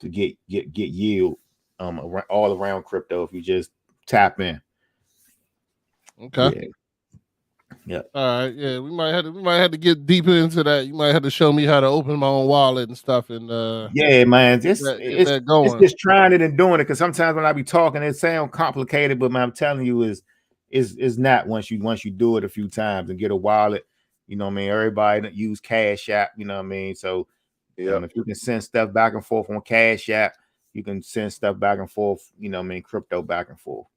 get yield all around crypto if you just tap in. Okay. Yeah. All right. Yeah, we might have to get deeper into that. You might have to show me how to open my own wallet and stuff. And yeah, man, it's just trying it and doing it. Because sometimes when I be talking, it sounds complicated, but man, I'm telling you, is not once you do it a few times and get a wallet. You know what I mean? Everybody that use Cash App. You know what I mean? So if you can send stuff back and forth on Cash App, you can send stuff back and forth. You know what I mean? Crypto back and forth.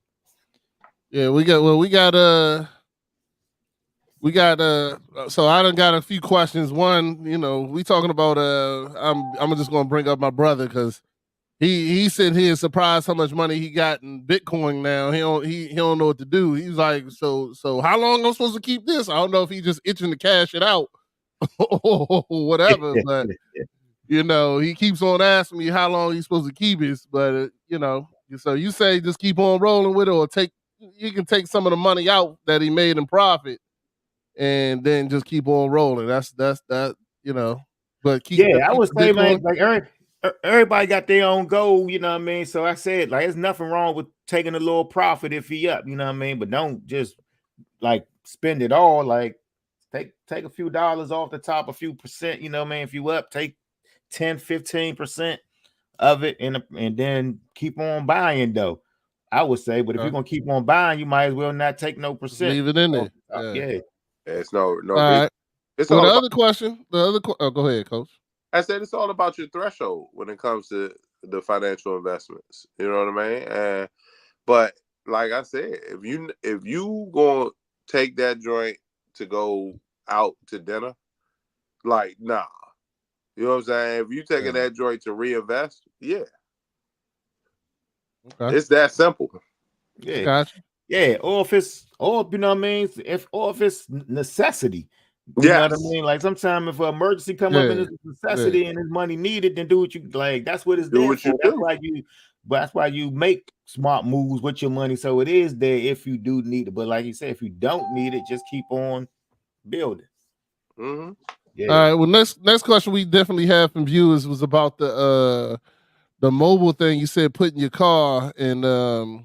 Yeah, we got so I done got a few questions. One, you know, we talking about I'm just gonna bring up my brother because he said he is surprised how much money he got in Bitcoin now. He don't know what to do. He's like, so how long am I supposed to keep this? I don't know if he just itching to cash it out or whatever, but you know, he keeps on asking me how long he's supposed to keep it. But you know, so you say just keep on rolling with it, or you can take some of the money out that he made in profit and then just keep on rolling. That's that, you know. But keep I would say, man, Bitcoin. like everybody got their own goal, you know what I mean? So I said, like, there's nothing wrong with taking a little profit if he up, you know what I mean? But don't just like spend it all. Like take a few dollars off the top, a few percent, you know what I mean? If you up, take 10-15% of it and then keep on buying though. I would say, but if you're gonna keep on buying, you might as well not take no percent. Leave it in there. Yeah. It's no All right. It's Well, all the about, other question, go ahead, Coach. I said it's all about your threshold when it comes to the financial investments. You know what I mean? But like I said, if you gonna take that joint to go out to dinner, like nah. You know what I'm saying? If you taking that joint to reinvest, yeah. Okay. It's that simple. Yeah. Gotcha. Yeah, or if it's you know what I mean, if it's necessity. You know what I mean? Like sometimes if an emergency come up and it's a necessity and there's money needed, then do what you like. That's what it's there for. That's why you make smart moves with your money. So it is there if you do need it. But like you said, if you don't need it, just keep on building. Mm-hmm. Yeah. All right. Well, next question we definitely have from viewers was about the mobile thing. You said put in your car and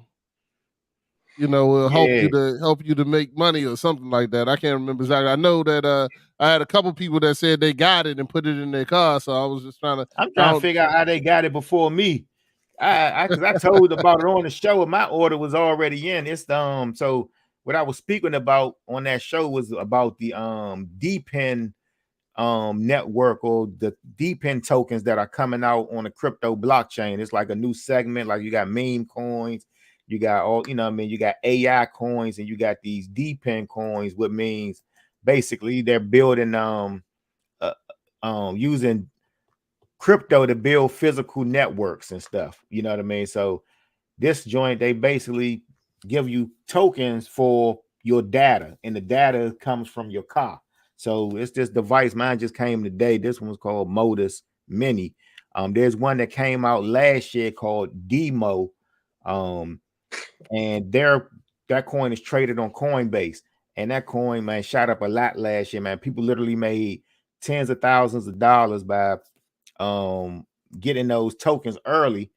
you know, will help you to make money or something like that. I can't remember exactly. I know that I had a couple people that said they got it and put it in their car. So I was just trying to figure out how they got it before me. Because I told about it on the show and my order was already in. It's so what I was speaking about on that show was about the DPEN network or the DPEN tokens that are coming out on the crypto blockchain. It's like a new segment. Like you got meme coins, you got all, you know what I mean, you got AI coins, and you got these DPEN coins, which means basically they're building using crypto to build physical networks and stuff. You know what I mean? So this joint, they basically give you tokens for your data, and the data comes from your car. So it's this device. Mine just came today. This one was called Modus Mini. There's one that came out last year called Demo. And that coin is traded on Coinbase. And that coin, man, shot up a lot last year, man. People literally made tens of thousands of dollars by getting those tokens early,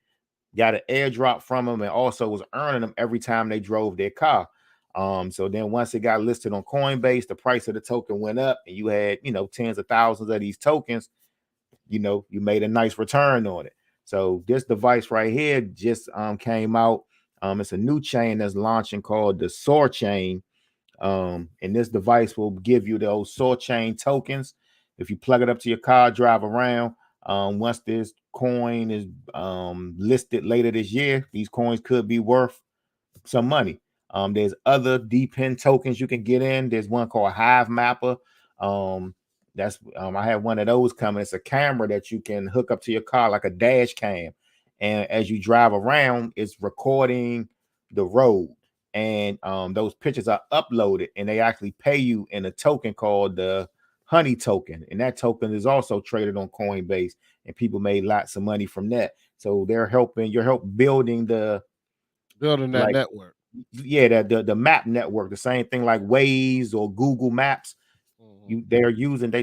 got an airdrop from them, and also was earning them every time they drove their car. So then once it got listed on Coinbase, the price of the token went up, and you had, you know, tens of thousands of these tokens. You know, you made a nice return on it. So this device right here just came out. It's a new chain that's launching called the Soar Chain. And this device will give you those Soar Chain tokens. If you plug it up to your car, drive around. Once this coin is listed later this year, these coins could be worth some money. There's other DPEN tokens you can get in. There's one called Hive Mapper. I have one of those coming. It's a camera that you can hook up to your car like a dash cam, and as you drive around, it's recording the road, and those pictures are uploaded, and they actually pay you in a token called the Honey token, and that token is also traded on Coinbase, and people made lots of money from that. So you're building that network. Yeah, the map network, the same thing like Waze or Google Maps. They're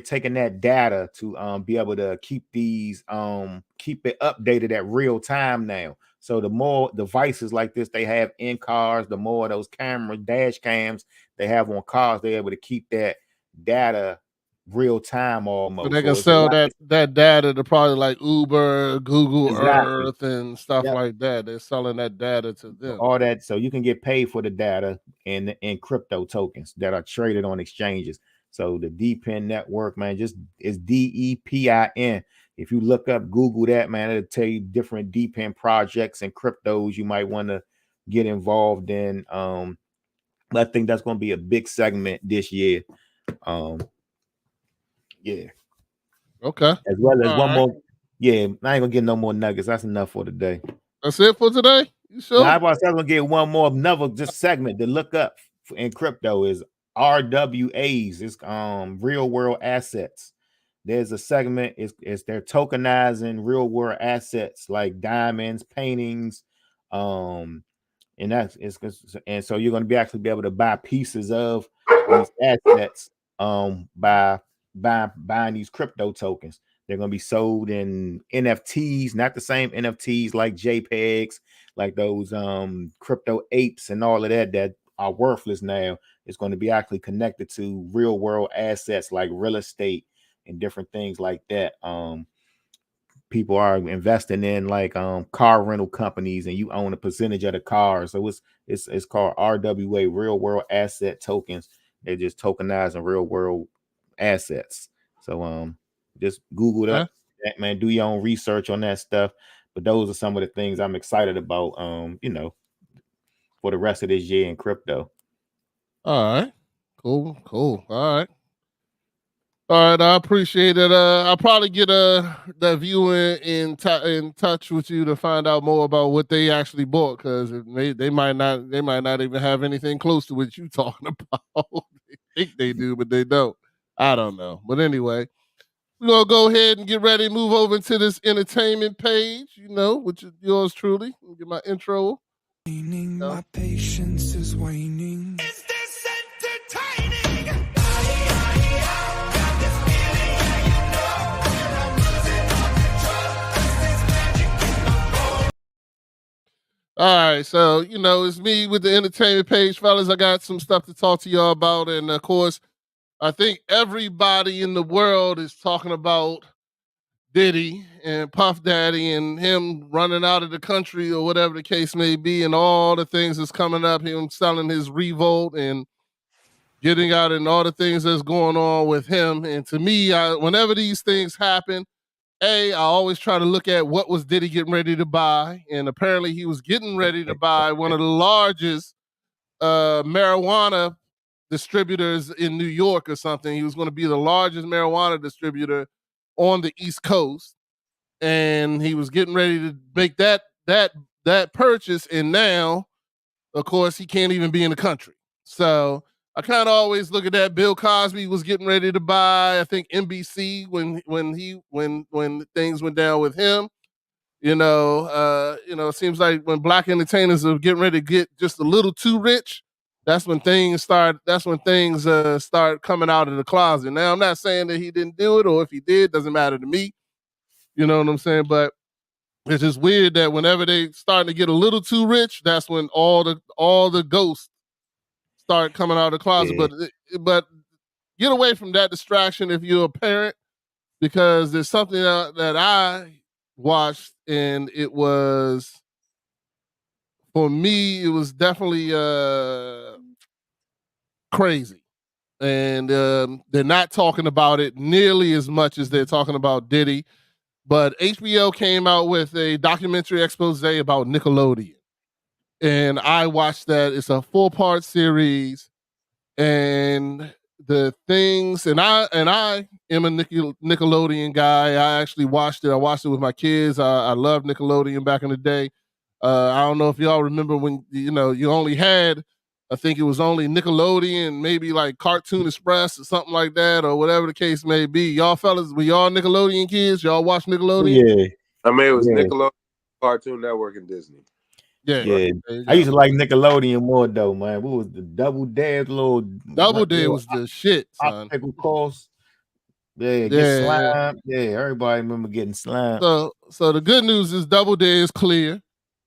taking that data to be able to keep it updated at real time now. So the more devices like this they have in cars, the more of those cameras, dash cams they have on cars, they're able to keep that data real time almost. So they can sell that data to probably like Uber, Google Earth, and stuff like that. They're selling that data to them. All that, so you can get paid for the data in crypto tokens that are traded on exchanges. So the DPEN network, man, just is DEPIN. If you look up, Google that, man, it'll tell you different DPEN projects and cryptos you might want to get involved in. I think that's going to be a big segment this year. Yeah. Okay. As well as one more. Yeah, I ain't gonna get no more nuggets. That's enough for today. That's it for today. You sure? I was gonna get one more just segment to look up in crypto is RWAs. It's real world assets. There's a segment, it's they're tokenizing real world assets like diamonds, paintings, and so you're going to actually be able to buy pieces of these assets by buying these crypto tokens. They're going to be sold in NFTs, not the same NFTs like JPEGs, like those crypto apes and all of that are worthless now. It's going to be actually connected to real world assets like real estate and different things like that. People are investing in like car rental companies, and you own a percentage of the car. So it's called RWA, real world asset tokens. They're just tokenizing real world assets. So just Google that, man. Do your own research on that stuff. But those are some of the things I'm excited about, for the rest of this year in crypto. All right. Cool. All right. I appreciate it. I'll probably get that viewer in touch with you to find out more about what they actually bought, because they might not even have anything close to what you talking about. They think they do, but they don't. I don't know. But anyway, we're gonna go ahead and get ready to move over to this entertainment page, which is yours truly. Let me get my intro. My patience is waning. Is this entertaining? All right, so it's me with the entertainment page, fellas. I got some stuff to talk to y'all about, and of course, I think everybody in the world is talking about Diddy and Puff Daddy and him running out of the country or whatever the case may be, and all the things that's coming up, him selling his Revolt and getting out, and all the things that's going on with him. And to me, whenever these things happen, I always try to look at what was Diddy getting ready to buy, and apparently he was getting ready to buy one of the largest marijuana distributors in New York or something. He was going to be the largest marijuana distributor on the East Coast, and he was getting ready to make that purchase. And now, of course, he can't even be in the country. So I kind of always look at that. Bill Cosby was getting ready to buy, I think, NBC when things went down with him. It seems like when black entertainers are getting ready to get just a little too rich, that's when things start coming out of the closet. Now, I'm not saying that he didn't do it, or if he did, doesn't matter to me. You know what I'm saying? But it's just weird that whenever they start to get a little too rich, that's when all the ghosts start coming out of the closet. Yeah. But get away from that distraction if you're a parent, because there's something that I watched, and it was, for me, it was definitely crazy. And they're not talking about it nearly as much as they're talking about Diddy. But HBO came out with a documentary expose about Nickelodeon. And I watched that. It's a 4-part series. And the things, and I am a Nickelodeon guy. I actually watched it. I watched it with my kids. I loved Nickelodeon back in the day. I don't know if y'all remember when, you only had, I think it was only Nickelodeon, maybe like Cartoon Express or something like that, or whatever the case may be. Y'all fellas, were y'all Nickelodeon kids? Y'all watch Nickelodeon? Yeah. I mean, it was Nickelodeon, Cartoon Network, and Disney. Yeah. I used to like Nickelodeon more though, man. What was the Double Dare Double Dare was the shit, son. Obstacle course. Yeah, get slimed. Yeah, everybody remember getting slimed. So the good news is Double Dare is clear.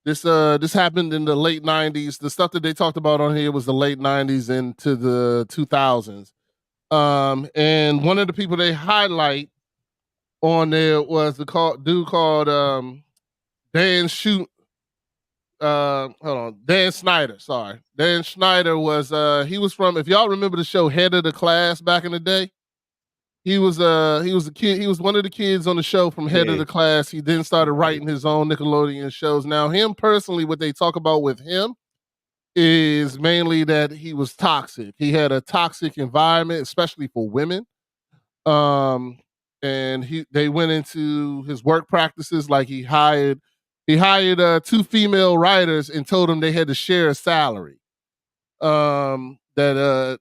This happened in the late 90s. The stuff that they talked about on here was the late 90s into the 2000s. And one of the people they highlight on there was the dude called Dan Schneider. Sorry. Dan Schneider was he was from, if y'all remember the show Head of the Class back in the day, he was a kid. He was one of the kids on the show from Head of the Class. He then started writing his own Nickelodeon shows. Now, him personally, what they talk about with him is mainly that he was toxic. He had a toxic environment, especially for women. And they went into his work practices, like he hired 2 female writers and told them they had to share a salary. While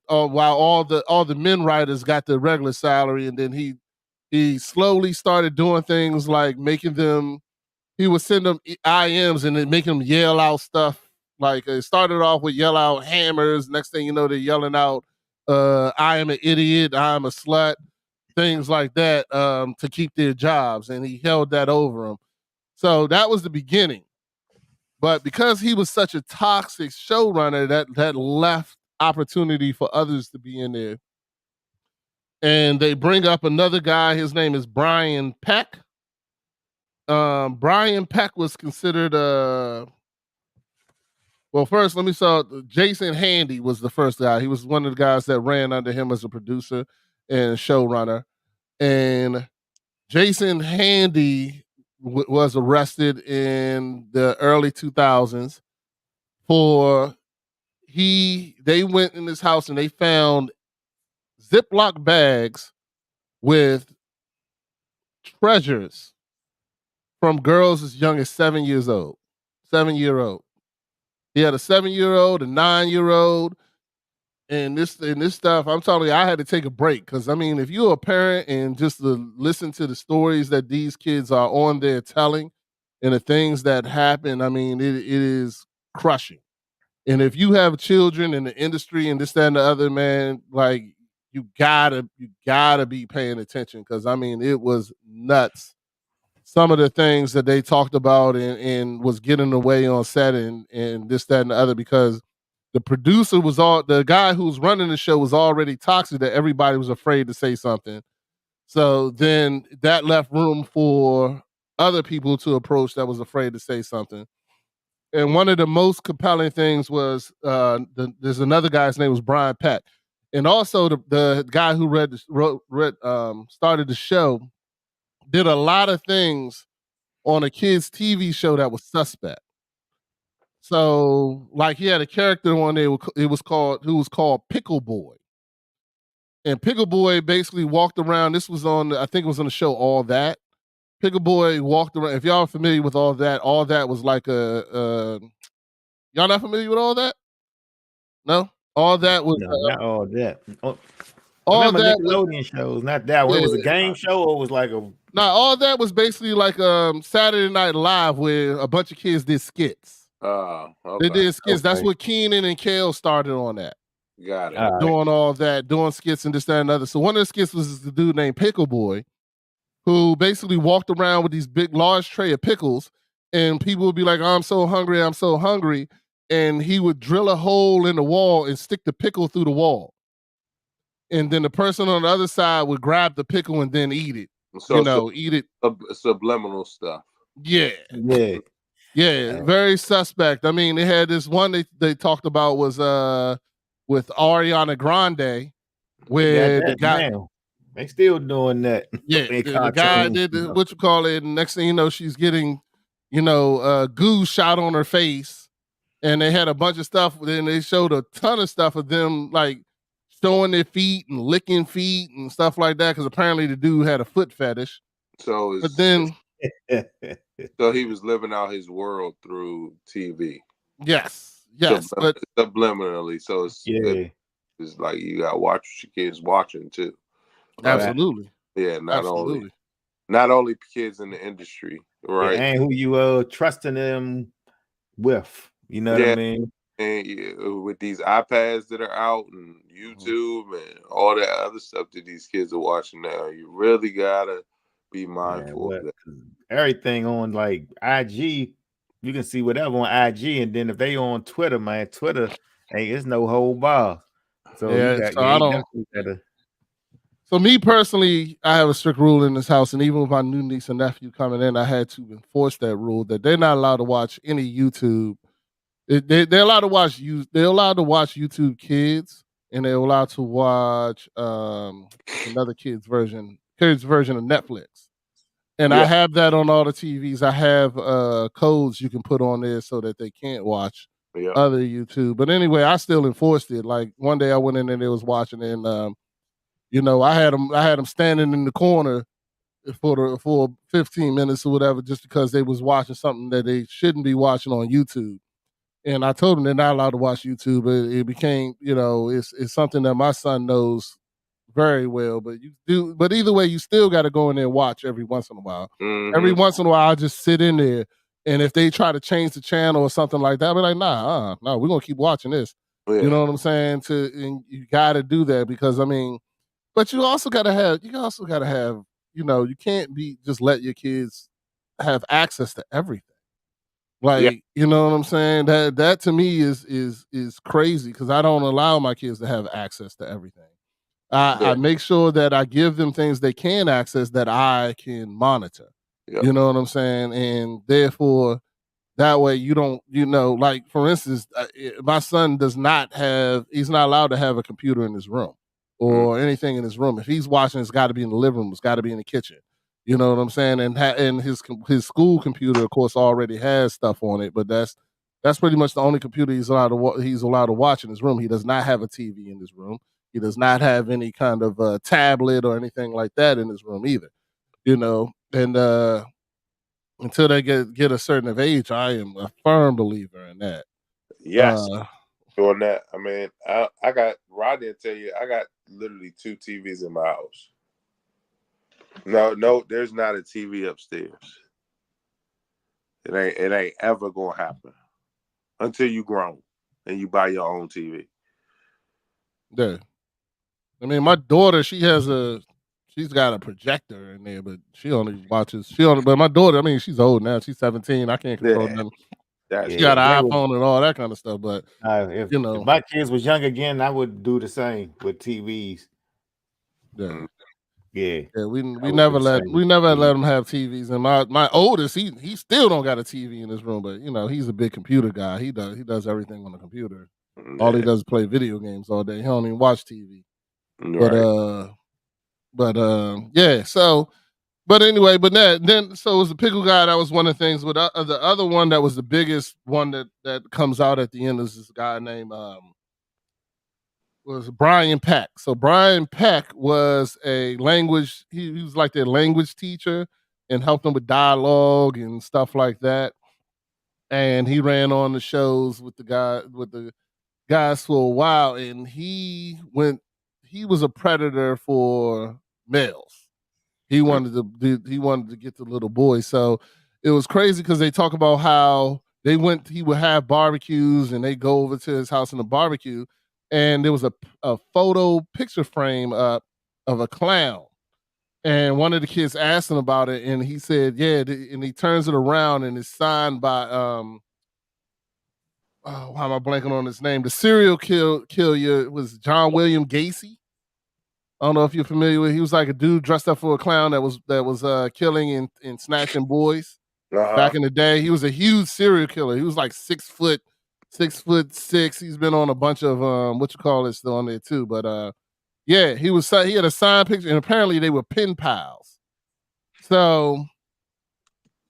all the men writers got the regular salary, and then he slowly started doing things like he would send them IMs and then make them yell out stuff. Like it started off with yell out hammers. Next thing you know, they're yelling out I am an idiot, I am a slut, things like that, to keep their jobs, and he held that over them. So that was the beginning. But because he was such a toxic showrunner, that left opportunity for others to be in there. And they bring up another guy. His name is Brian Peck. Brian Peck was considered well, first let me start. Jason Handy was the first guy. He was one of the guys that ran under him as a producer and showrunner. And Jason Handy was arrested in the early 2000s for they went in his house and they found Ziploc bags with treasures from girls as young as 7 years old. 7-year-old. He had a 7-year-old, a 9-year-old, and this stuff. I'm telling you, I had to take a break because I mean, if you're a parent and just to listen to the stories that these kids are on there telling and the things that happen, I mean, it is crushing. And if you have children in the industry and this, that, and the other, man, like you gotta be paying attention because I mean, it was nuts. Some of the things that they talked about and was getting away on set and this, that, and the other, because the producer was the guy who's running the show was already toxic that everybody was afraid to say something. So then that left room for other people to approach that was afraid to say something. And one of the most compelling things was there's another guy's name was Brian Peck. And also the guy who started the show did a lot of things on a kid's TV show that was suspect. So, like, he had a character on there. Who was called Pickle Boy, and Pickle Boy basically walked around. This was I think it was on the show All That. Pickle Boy walked around. If y'all are familiar with All That was like y'all not familiar with All That? No, All That was not All That. All That Nickelodeon shows, not that one. Yeah. It was a game show, or it was like a. No, All That was basically like Saturday Night Live, where a bunch of kids did skits. Okay. They did skits. Okay. That's what Keenan and Kel started on that. Got it. Doing all that, doing skits and this, that, and other. So one of the skits was the dude named Pickle Boy, who basically walked around with these big, large tray of pickles, and people would be like, I'm so hungry, I'm so hungry. And he would drill a hole in the wall and stick the pickle through the wall. And then the person on the other side would grab the pickle and then eat it. So, eat it. Subliminal stuff. Yeah. Very suspect. I mean, they had this one they talked about was with Ariana Grande, where the guy they still doing that. Yeah, the guy did what you call it. And next thing you know, she's getting, goo shot on her face, and they had a bunch of stuff. Then they showed a ton of stuff of them like showing their feet and licking feet and stuff like that, because apparently the dude had a foot fetish. So he was living out his world through TV. Yes, but subliminally. So it's like you gotta watch what your kids watching too. Absolutely. Yeah, not only kids in the industry, right? And who you trusting them with. You know what I mean? And with these iPads that are out and YouTube and all that other stuff that these kids are watching now, you really gotta be mindful of that. Everything on like IG, you can see whatever on IG, and then if they on Twitter, man, Twitter, hey, it's no whole bar. So So me personally, I have a strict rule in this house, and even with my new niece and nephew coming in, I had to enforce that rule that they're not allowed to watch any YouTube. They're allowed to watch They're allowed to watch YouTube Kids, and they're allowed to watch another kids version of Netflix. And I have that on all the TVs. I have codes you can put on there so that they can't watch other YouTube. But anyway, I still enforced it. Like one day I went in and they was watching, and I had them standing in the corner for 15 minutes or whatever, just because they was watching something that they shouldn't be watching on YouTube. And I told them they're not allowed to watch YouTube. But it became, it's something that my son knows very well. But either way, you still got to go in there and watch every once in a while. Mm-hmm. Every once in a while, I'll just sit in there, and if they try to change the channel or something like that, I'll be like, nah, we're gonna keep watching this. Yeah. You know what I'm saying? And you got to do that because I mean, but you also got to have, you can't be just let your kids have access to everything. Yeah. Like, you know what I'm saying? That to me is crazy because I don't allow my kids to have access to everything. I Yeah. make sure that I give them things they can access that I can monitor. Yeah. You know what I'm saying? And therefore, that way you don't, like for instance, my son he's not allowed to have a computer in his room or anything in his room. If he's watching, it's got to be in the living room. It's got to be in the kitchen. You know what I'm saying? And his school computer, of course, already has stuff on it, but that's pretty much the only computer he's allowed to watch in his room. He does not have a TV in his room. He does not have any kind of tablet or anything like that in his room either. And until they get a certain of age, I am a firm believer in that. Yes. Doing that. I mean, I got Rodney will tell you, I got literally 2 TVs in my house. No, there's not a TV upstairs. It ain't ever gonna happen until you grown and you buy your own TV. Yeah. I mean, my daughter, she's got a projector in there, but but my daughter, I mean, she's old now. She's 17. I can't control nothing. She got Yeah, an iPhone and all that kind of stuff, but if my kids was young again, I would do the same with TVs. Yeah. Yeah. We never let them have TVs. And my oldest, he still don't got a TV in his room, but he's a big computer guy. He does everything on the computer. All he does is play video games all day. He don't even watch TV. Right. Yeah. So, but anyway, so it was the pickle guy. That was one of the things. But the other one that was the biggest one that comes out at the end is this guy named was Brian Peck. So Brian Peck was he was like their language teacher and helped them with dialogue and stuff like that. And he ran on the shows with the guys for a while, and he was a predator for males. He wanted to get the little boys. So it was crazy because they talk about how he would have barbecues and they go over to his house in the barbecue, and there was a photo picture frame up of a clown. And one of the kids asked him about it, and he said, yeah, and he turns it around and it's signed by why am I blanking on his name? The serial killer was John William Gacy. I don't know if you're familiar with. He was like a dude dressed up for a clown that was killing and snatching boys back in the day. He was a huge serial killer. He was like 6'6". He's been on a bunch of still on there too. But yeah, he had a signed picture, and apparently they were pen pals. So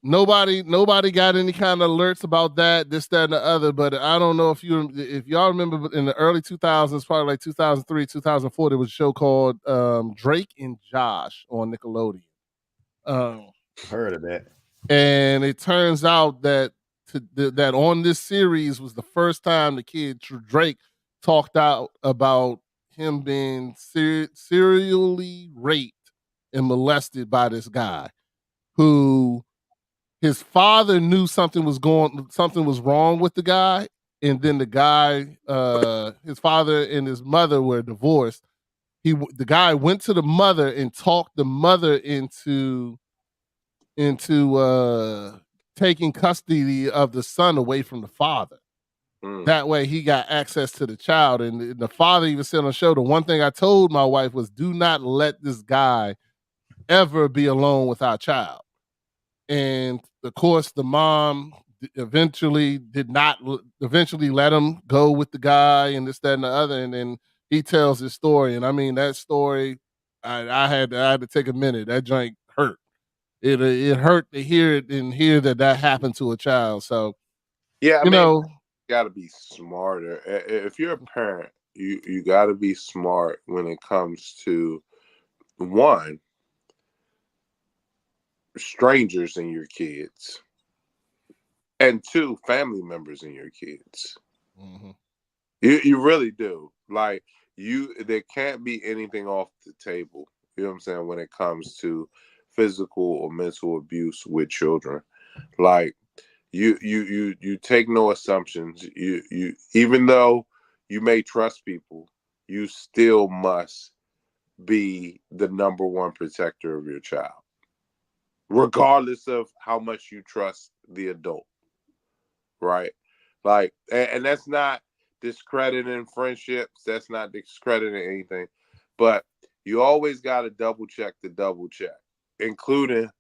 nobody got any kind of alerts about that, this, that, and the other. But I don't know if y'all remember in the early 2000s, probably like 2003, 2004, there was a show called Drake and Josh on Nickelodeon. Heard of that. And it turns out that that on this series was the first time the kid Drake talked out about him being serially raped and molested by this guy who his father knew something was wrong with the guy, and then the guy, his father and his mother were divorced. The guy went to the mother and talked the mother into taking custody of the son away from the father. That way he got access to the child. And the father even said on the show, the one thing I told my wife was, do not let this guy ever be alone with our child. And of course, the mom eventually let him go with the guy and this, that, and the other. And then he tells his story. And I mean, that story, I had to take a minute. That joint hurt. It hurt to hear it and hear that happened to a child. So, yeah, I mean, you got to be smarter. If you're a parent, you got to be smart when it comes to, one, strangers and your kids, and two, family members and your kids. Mm-hmm. You really do. Like there can't be anything off the table. You know what I'm saying? When it comes to physical or mental abuse with children, like you take no assumptions. You even though you may trust people, you still must be the number one protector of your child, regardless of how much you trust the adult, right? Like, and that's not discrediting friendships, that's not discrediting anything, but you always got to double check, including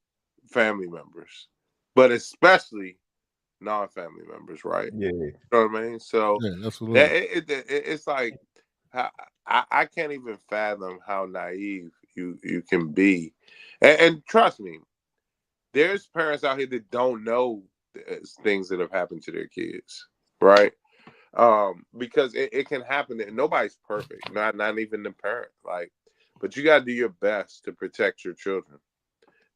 family members, but especially non-family members, right? Yeah. You know what I mean? So Yeah, absolutely. it's like, I can't even fathom how naive you can be, and trust me, there's parents out here that don't know things that have happened to their kids, right? Because it can happen, and nobody's perfect, not even the parent, like, but you got to do your best to protect your children.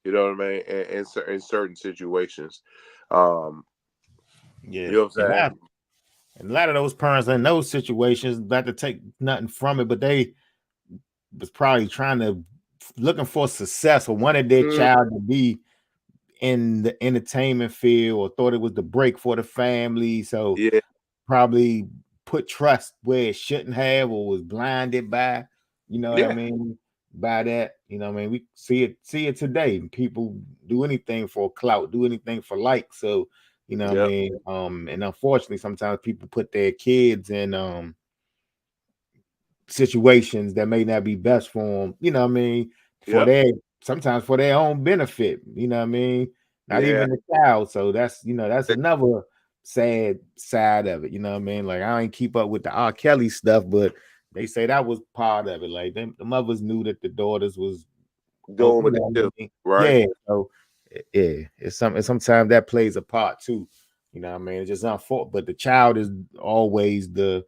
You know what I mean? In certain situations, Yeah. you know what I'm saying? And a lot of those parents in those situations not to take nothing from it, but they was probably looking for success or wanted their child to be in the entertainment field, or thought it was the break for the family. So Yeah, probably put trust where it shouldn't have, or was blinded by, you know what I yeah, mean, by that. You know what I mean? We see it today. People do anything for clout, do anything for likes. So, you know what I yep, mean? And unfortunately, sometimes people put their kids in situations that may not be best for them, you know what I mean, yep, sometimes for their own benefit, you know what I mean, not yeah. even the child. So that's another sad side of it, you know what I mean. Like, I ain't keep up with the R. Kelly stuff, but they say that was part of it. Like, the mothers knew that the daughters was Doing you what know they what do, I mean? right? Yeah. So yeah, sometimes that plays a part too, you know what I mean. It's just unfortunate, but the child is always the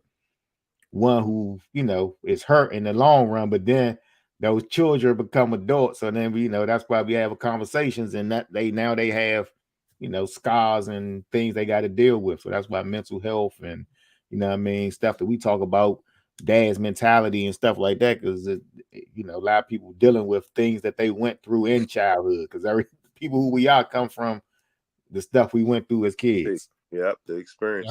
one who, you know, is hurt in the long run, but then those children become adults. So then that's why we have conversations, and that they have, scars and things they got to deal with. So that's why mental health and, you know what I mean, stuff that we talk about, dad's mentality and stuff like that, because a lot of people dealing with things that they went through in childhood, because every people who we are come from the stuff we went through as kids. Yep, the experience.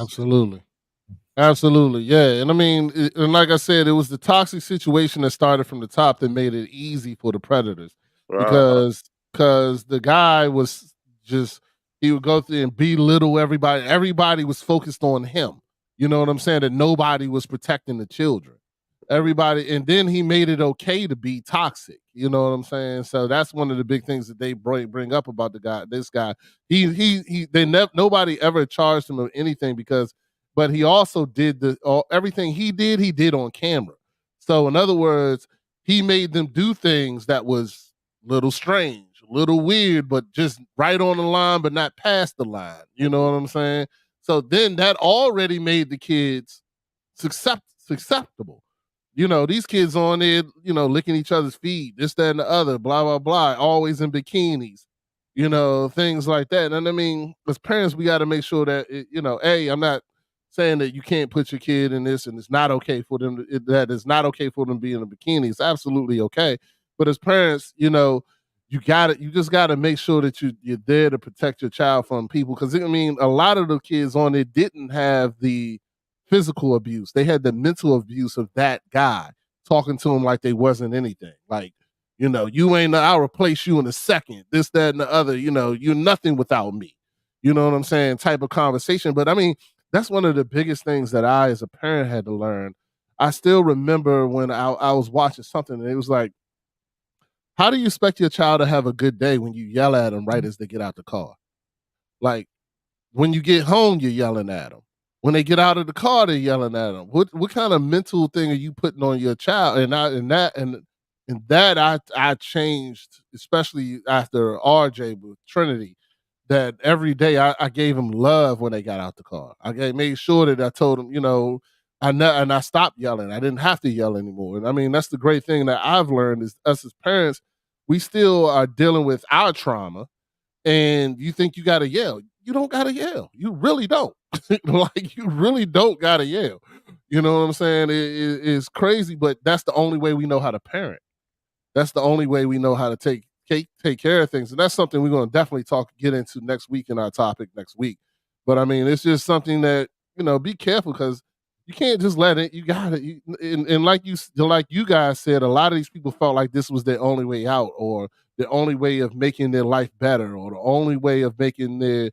Absolutely, yeah. And I mean, and like I said, it was the toxic situation that started from the top that made it easy for the predators, because the guy was just, he would go through and belittle everybody. Everybody was focused on him. You know what I'm saying? That nobody was protecting the children. Everybody, and then he made it okay to be toxic. You know what I'm saying? So that's one of the big things that they bring up about the guy. This guy, nobody ever charged him of anything, because, but he also did everything he did on camera. So in other words, he made them do things that was a little strange, a little weird, but just right on the line, but not past the line. You know what I'm saying? So then that already made the kids susceptible. These kids on there, licking each other's feet, this, that, and the other, blah, blah, blah, always in bikinis, things like that. And I mean, as parents, we got to make sure that, I'm not saying that you can't put your kid in this and it's not okay for them, that it's not okay for them to be in a bikini. It's absolutely okay. But as parents, you just got to make sure that you're there to protect your child from people. Because, I mean, a lot of the kids on there didn't have the physical abuse. They had the mental abuse of that guy talking to him like they wasn't anything. Like, you ain't, I'll replace you in a second, this, that, and the other, you're nothing without me. You know what I'm saying? Type of conversation. But I mean, that's one of the biggest things that I, as a parent, had to learn. I still remember when I was watching something, and it was like, how do you expect your child to have a good day when you yell at them right as they get out the car? Like, when you get home, you're yelling at them. When they get out of the car, they're yelling at them. What kind of mental thing are you putting on your child? And that I changed, especially after RJ with Trinity, that every day I gave them love when they got out the car. Made sure that I told them, and I stopped yelling. I didn't have to yell anymore. And I mean, that's the great thing that I've learned is us as parents, we still are dealing with our trauma. And you think you gotta yell. You don't gotta yell. You really don't. Like, you really don't gotta yell. You know what I'm saying? It's crazy, but that's the only way we know how to parent. That's the only way we know how to take care of things. And that's something we're gonna definitely get into next week in our topic next week. But I mean, it's just something that, be careful, because You can't just let it. You got it. And like you guys said, a lot of these people felt like this was their only way out, or the only way of making their life better, or the only way of making their,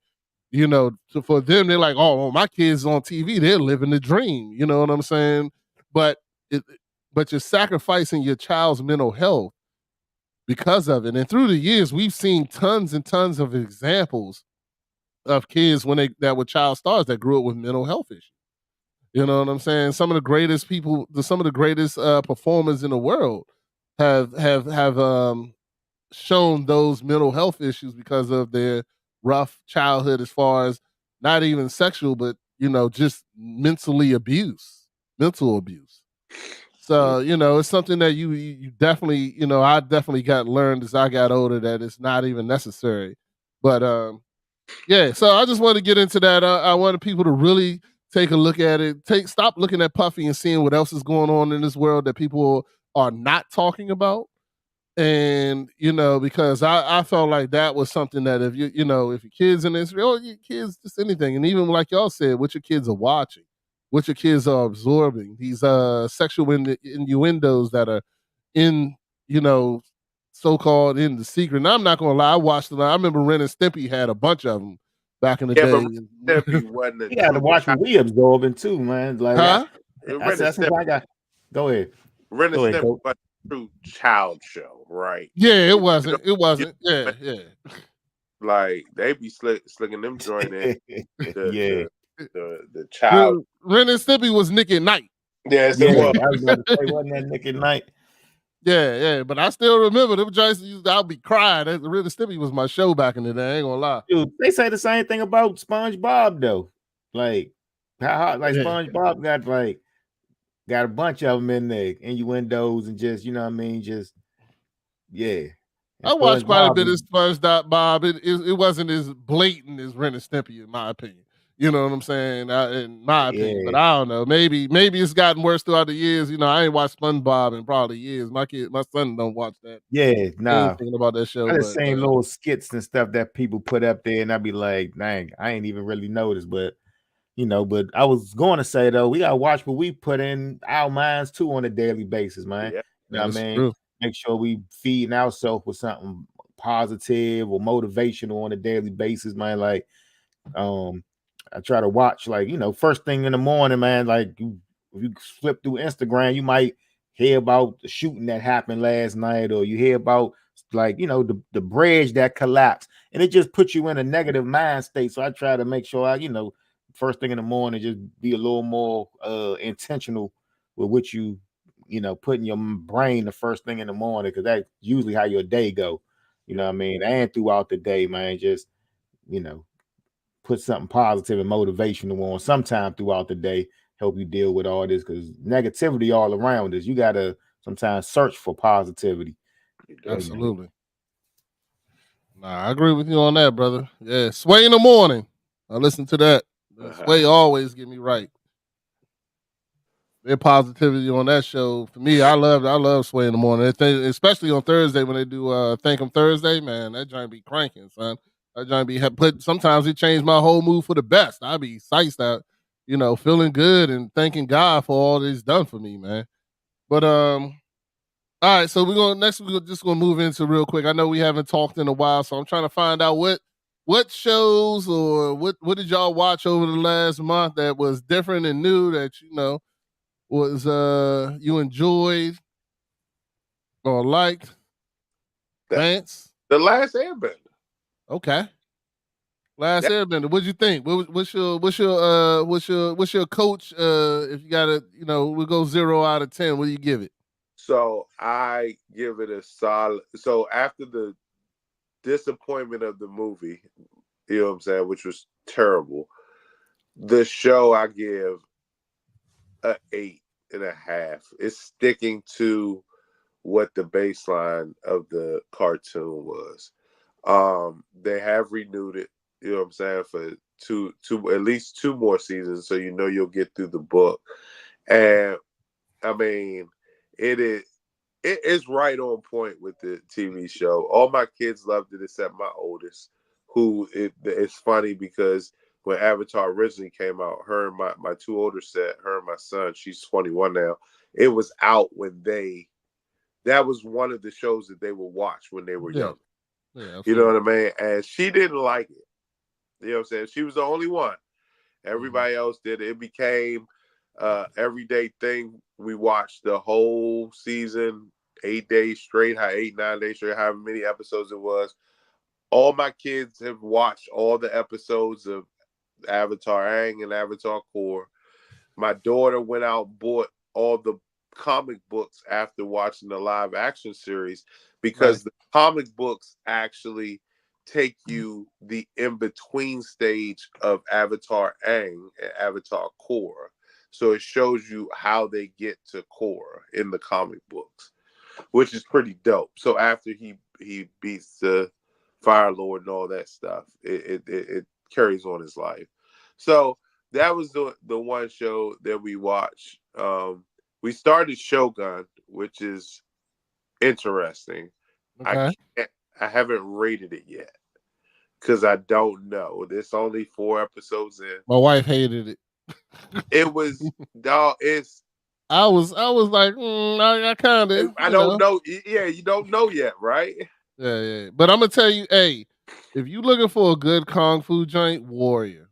for them, they're like, oh, well, my kids on TV, they're living the dream. You know what I'm saying? But but you're sacrificing your child's mental health because of it. And through the years, we've seen tons and tons of examples of kids that were child stars that grew up with mental health issues. You know what I'm saying? Some of the greatest performers in the world have shown those mental health issues because of their rough childhood, as far as not even sexual, but just mental abuse. So, it's something that you definitely, I definitely got learned as I got older that it's not even necessary. But yeah, so I just wanted to get into that. I wanted people to really take a look at it. Stop looking at Puffy and seeing what else is going on in this world that people are not talking about. And because I felt like that was something that if if your kids in this, your kids, just anything, and even like y'all said, what your kids are watching, what your kids are absorbing, these sexual innuendos that are in so-called in the secret. And I'm not gonna lie, I watched them. I remember Ren and Stimpy had a bunch of them back in the day. But Stimpy wasn't. You got to watch what we absorbing too, man. Like, huh? that's I got. Go ahead. Ren and Stimpy was a true child show, right? Yeah, it wasn't. It wasn't. Yeah. Like they be slicking them joint in. The child. Ren and Stimpy was Nick at Night. Yes, it was. I was going to say, wasn't that Nick at Night? Yeah, but I still remember them joints. I'll be crying. Ren and Stimpy was my show back in the day. I ain't gonna lie. Dude, they say the same thing about SpongeBob though. Like SpongeBob got a bunch of them in there, innuendos and just yeah. I watched quite a bit of SpongeBob. It wasn't as blatant as Ren and Stimpy, in my opinion. You know what I'm saying? In my opinion, but I don't know. Maybe it's gotten worse throughout the years. I ain't watched SpongeBob in probably years. My son don't watch that. Yeah, nah. Thinking about that show. I just seen little skits and stuff that people put up there, and I'd be like, dang, I ain't even really noticed. But but I was going to say though, we gotta watch what we put in our minds too on a daily basis, man. Yeah, you know what I mean? True. Make sure we feeding ourselves with something positive or motivational on a daily basis, man. Like, I try to watch, like, first thing in the morning, man. Like, if you flip through Instagram, you might hear about the shooting that happened last night, or you hear about like the bridge that collapsed, and it just puts you in a negative mind state. So I try to make sure I, first thing in the morning, just be a little more intentional with what you put in your brain the first thing in the morning, because that's usually how your day go. You know what I mean? And throughout the day, man, just put something positive and motivational on sometime throughout the day, help you deal with all this, because negativity all around us. You gotta sometimes search for positivity. Absolutely. Nah, I agree with you on that, brother. Yeah, Sway in the morning. I listen to that. Sway always get me right. Their positivity on that show, for me, I love Sway in the morning, especially on Thursday when they do Thank 'em Thursday. Man, that joint be cranking, son. That joint be sometimes it changed my whole mood for the best. I be psyched out, feeling good and thanking God for all that He's done for me, man. But all right, so we're just gonna move into real quick. I know we haven't talked in a while, so I'm trying to find out what shows or what did y'all watch over the last month that was different and new that was you enjoyed or liked? Vance? The Last Airbender. Okay. Last Airbender. What'd you think? What's your coach? If you gotta, we'll go 0 out of 10. What do you give it? So I give it a solid. So after the disappointment of the movie, you know what I'm saying, which was terrible, the show I give a 8.5. It's sticking to what the baseline of the cartoon was. They have renewed it, you know what I'm saying, for two at least 2 more seasons, so you'll get through the book. And I mean, it is right on point with the TV show. All my kids loved it except my oldest, who it's funny because when Avatar originally came out. Her and my two older set, her and my son, she's 21 now. It was out when that was one of the shows that they would watch when they were young. Yeah, you know what I mean? And she didn't like it. You know what I'm saying? She was the only one. Everybody else did it. It became everyday thing. We watched the whole season, 8 days straight, 9 days straight, however many episodes it was. All my kids have watched all the episodes of Avatar Aang and Avatar Korra. My daughter went out and bought all the comic books after watching the live action series because the comic books actually take you the in-between stage of Avatar Aang and Avatar Korra. So it shows you how they get to Korra in the comic books, which is pretty dope. So after he beats the Fire Lord and all that stuff, it carries on his life. So that was the one show that we watched. We started Shogun, which is interesting. Okay. I haven't rated it yet because I don't know. There's only 4 episodes in. My wife hated it. It was it's. I was like, I kind of. I don't know. Yeah, you don't know yet, right? Yeah. But I'm gonna tell you, hey, if you looking for a good kung fu joint, Warrior.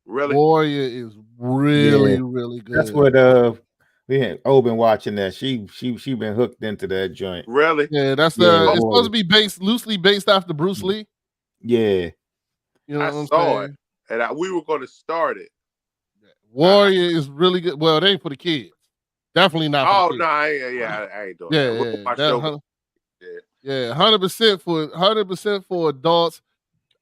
Really, Warrior is really good. That's what we had been watching that. She been hooked into that joint. Really? Yeah, that's Yeah, it's supposed to be loosely based after Bruce Lee. Yeah. You know I what I'm saw saying? it, and we were going to start it. Warrior is really good. Well, it ain't for the kids. Definitely not for the kids. No, I ain't doing that. Yeah, 100% for adults.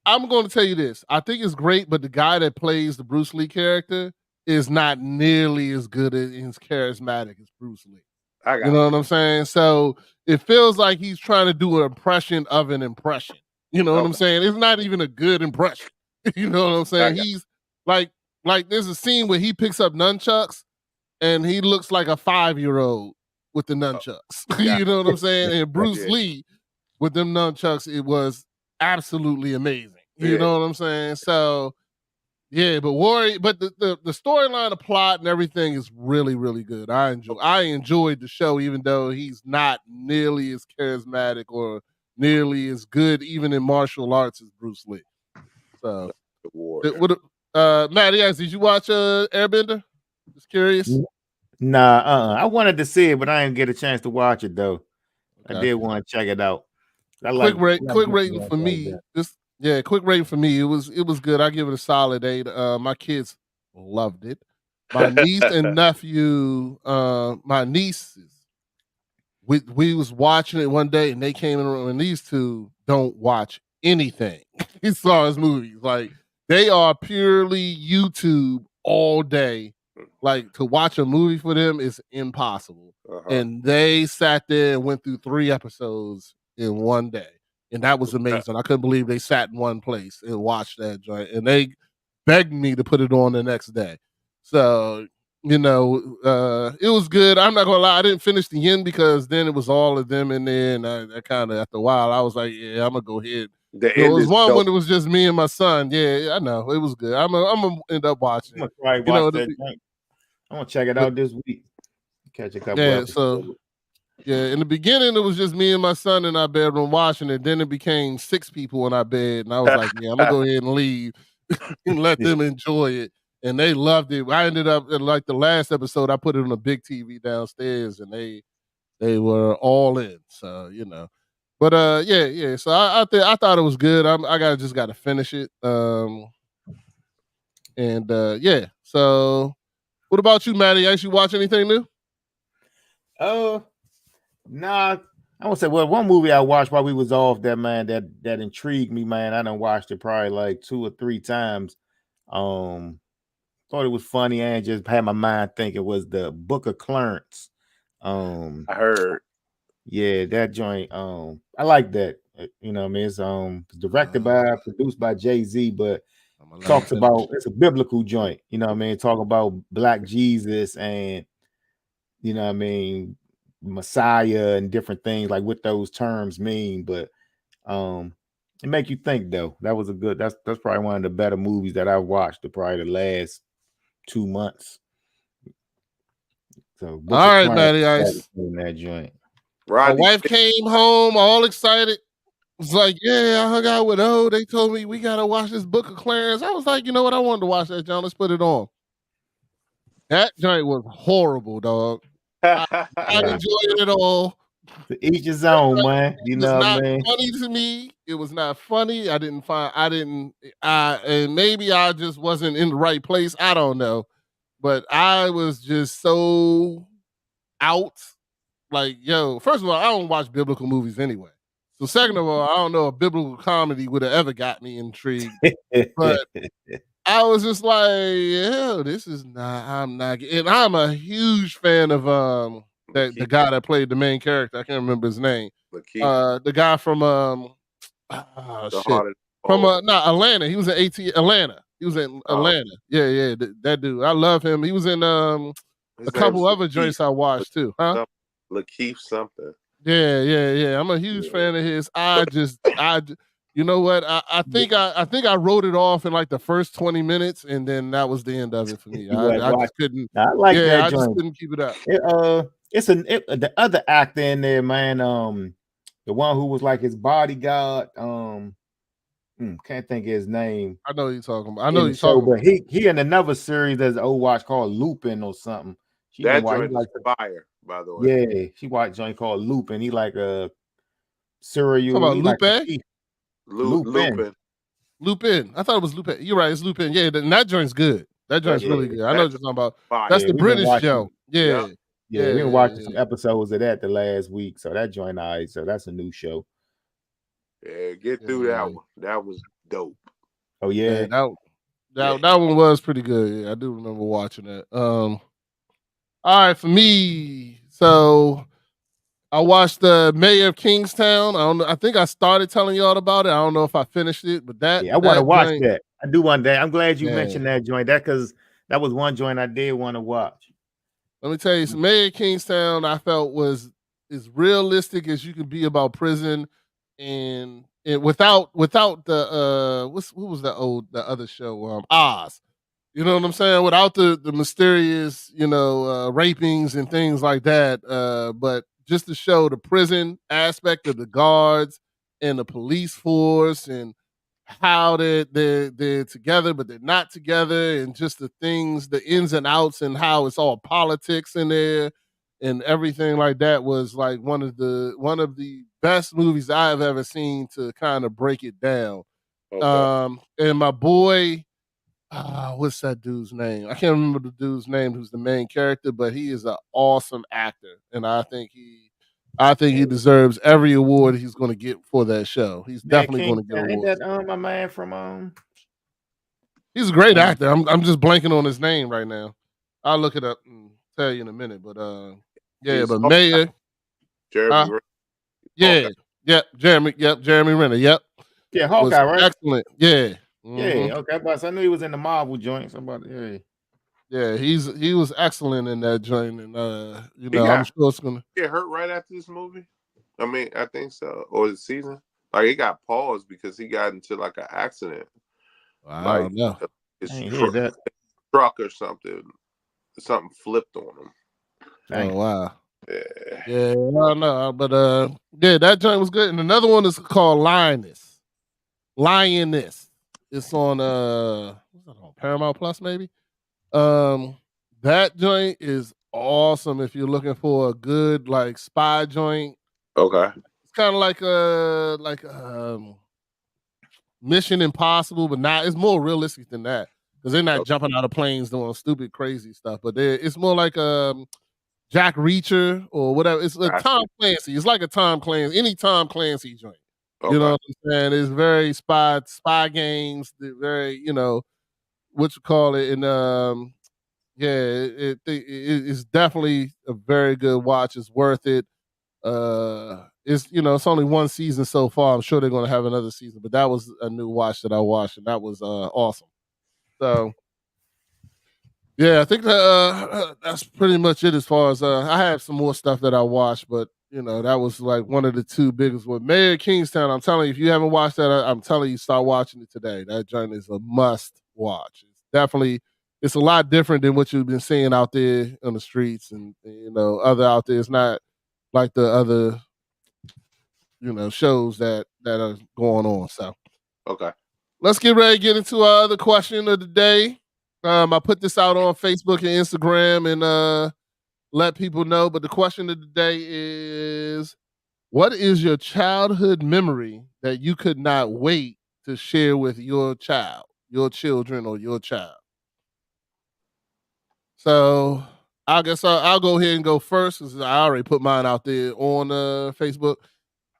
I'm going to tell you this. I think it's great, but the guy that plays the Bruce Lee character is not nearly as good and as charismatic as Bruce Lee. You know what I'm saying? So it feels like he's trying to do an impression of an impression. You know what I'm saying? It's not even a good impression. You know what I'm saying? He's like there's a scene where he picks up nunchucks and he looks like a 5-year-old with the nunchucks. You know what I'm saying? And Bruce Lee with them nunchucks, it was absolutely amazing. You know what I'm saying? So yeah, but the storyline, the plot, and everything is really, really good. I enjoyed the show, even though he's not nearly as charismatic or nearly as good, even in martial arts, as Bruce Lee. So, Matt, did you watch Airbender? Just curious. Nah, I wanted to see it, but I didn't get a chance to watch it though. Okay. I did want to check it out. Quick rating for me. Quick rating for me. It was good. I give it a solid 8. My kids loved it. My niece and nephew, my nieces, we was watching it one day and they came in the room, and these two don't watch anything as far as movies. Like, they are purely YouTube all day. Like, to watch a movie for them is impossible. And they sat there and went through 3 episodes in one day. And that was amazing. I couldn't believe they sat in one place and watched that joint. And they begged me to put it on the next day. So, it was good. I'm not gonna lie, I didn't finish the end because then it was all of them in there, and I kind of, after a while, I was like, yeah, I'm gonna go ahead. There was one when it was just me and my son. Yeah, I know, it was good. I'm gonna end up watching it. I'm gonna check it out this week. Catch a couple episodes. In the beginning, it was just me and my son in our bedroom watching it. Then it became 6 people in our bed, and I was like, yeah, I'm gonna go ahead and leave and let them enjoy it. And they loved it. I ended up, like the last episode, I put it on a big TV downstairs, and they were all in. So, but So I thought it was good. I just got to finish it. So what about you, Maddie? You actually watch anything new? Nah. I would say, well, one movie I watched while we was off that intrigued me, man. I done watched it probably like 2 or 3 times. Thought it was funny and just had my mind think it was the Book of Clarence. I heard. Yeah, that joint. I like that. It's directed produced by Jay-Z, but talks about, it's a biblical joint. Talk about Black Jesus and Messiah and different things, like what those terms mean. But It make you think though. That was a good. That's probably one of the better movies that I've watched. Probably the last 2 months. So All right, Matty Ice. in that joint. My Rodney wife came home all excited. Was like, yeah, I hung out with O. They told me we gotta watch this Book of Clarence. I was like, you know what? I wanted to watch that, John. Let's put it on. That joint was horrible, dog. I enjoyed it at all. To each his own, man. You It was know not what I mean? funny to me. It was not funny. And maybe I just wasn't in the right place. I don't know. But I was just so out. Like, yo, first of all, I don't watch biblical movies anyway. So second of all, I don't know if biblical comedy would have ever got me intrigued. But I was just like, yeah, this is not, I'm not, and I'm a huge fan of the guy that played the main character. I can't remember his name. The guy from Atlanta. He was in Atlanta. He was in Atlanta. Yeah, that dude. I love him. He was in a couple other joints I watched too. Huh? Lakeith something. Yeah. I'm a huge fan of his. You know what? I think I wrote it off in like the first 20 minutes, and then that was the end of it for me. I just couldn't. I like that I joint. just couldn't keep it up. The other actor in there, man. The one who was like his bodyguard. Can't think of his name. I know who you're talking about. I know who you're talking about. But he in another series there's an old watch called Lupin or something. That joint is fire, by the way. Yeah, she watched joint called Lupin. He like a serial. Talking about Lupin. Lupin. I thought it was Lupin. You're right. It's Lupin. Yeah, and that joint's good. That joint's really good. I know what you're talking about. Fire. That's the British show. Yeah. We been watching some episodes of that the last week. So that joint, so that's a new show. Yeah, get through that one. That was dope. Oh yeah. That one was pretty good. Yeah, I do remember watching that. All right, for me, so I watched the Mayor of Kingstown. I think I started telling y'all about it. I don't know if I finished it, but I want to watch that. I do one day. I'm glad you mentioned that joint. Because that was one joint I did want to watch. Let me tell you, Mayor of Kingstown, I felt was as realistic as you could be about prison, and without the what was the other show, Oz. You know what I'm saying? Without the mysterious, rapings and things like that. But just to show the prison aspect of the guards and the police force and how they're together, but they're not together, and just the things, the ins and outs, and how it's all politics in there and everything like that was like one of the best movies I've ever seen to kind of break it down. Okay. And my boy, what's that dude's name? I can't remember the dude's name who's the main character, but he is an awesome actor, and I think he deserves every award he's going to get for that show. He's definitely going to get awards. Ain't that my man from He's a great actor. I'm just blanking on his name right now. I'll look it up and tell you in a minute. But but Mayor, Jeremy, Jeremy Renner, yep. Yeah, Hawkeye, right? Excellent, yeah. Yeah, okay, but I knew he was in the Marvel joint. Yeah, he was excellent in that joint, and I'm sure it's gonna get hurt right after this movie. I mean, I think so, or the season. Like he got paused because he got into like an accident. I don't know. His truck or something flipped on him. Oh wow. Yeah, I don't know, but that joint was good. And another one is called Lioness. It's on what's that on Paramount Plus maybe. That joint is awesome if you're looking for a good like spy joint. Okay. It's kind of like Mission Impossible, but it's more realistic than that because they're not jumping out of planes doing stupid crazy stuff. But it's more like Jack Reacher or whatever. It's like Tom Clancy. It's like a Tom Clancy, any Tom Clancy joint. Okay. You know what I'm saying? It's very spy games. Very, what you call it, and it's definitely a very good watch. It's worth it. It's only one season so far. I'm sure they're going to have another season, but that was a new watch that I watched, and that was awesome. So, yeah, I think that's pretty much it as far as I have some more stuff that I watched, but You know, that was like one of the two biggest ones. Mayor of Kingstown, I'm telling you, if you haven't watched that, I'm telling you, start watching it today. That joint is a must watch. It's definitely, it's a lot different than what you've been seeing out there on the streets and, you know, other out there. It's not like the other, you know, shows that are going on. So, Okay. let's get ready to get into our other question of the day. I put this out on Facebook and Instagram and let people know. But the question of the day is, what is your childhood memory that you could not wait to share with your child, your children, or your child? So I guess I'll go ahead and go first because I already put mine out there on Facebook.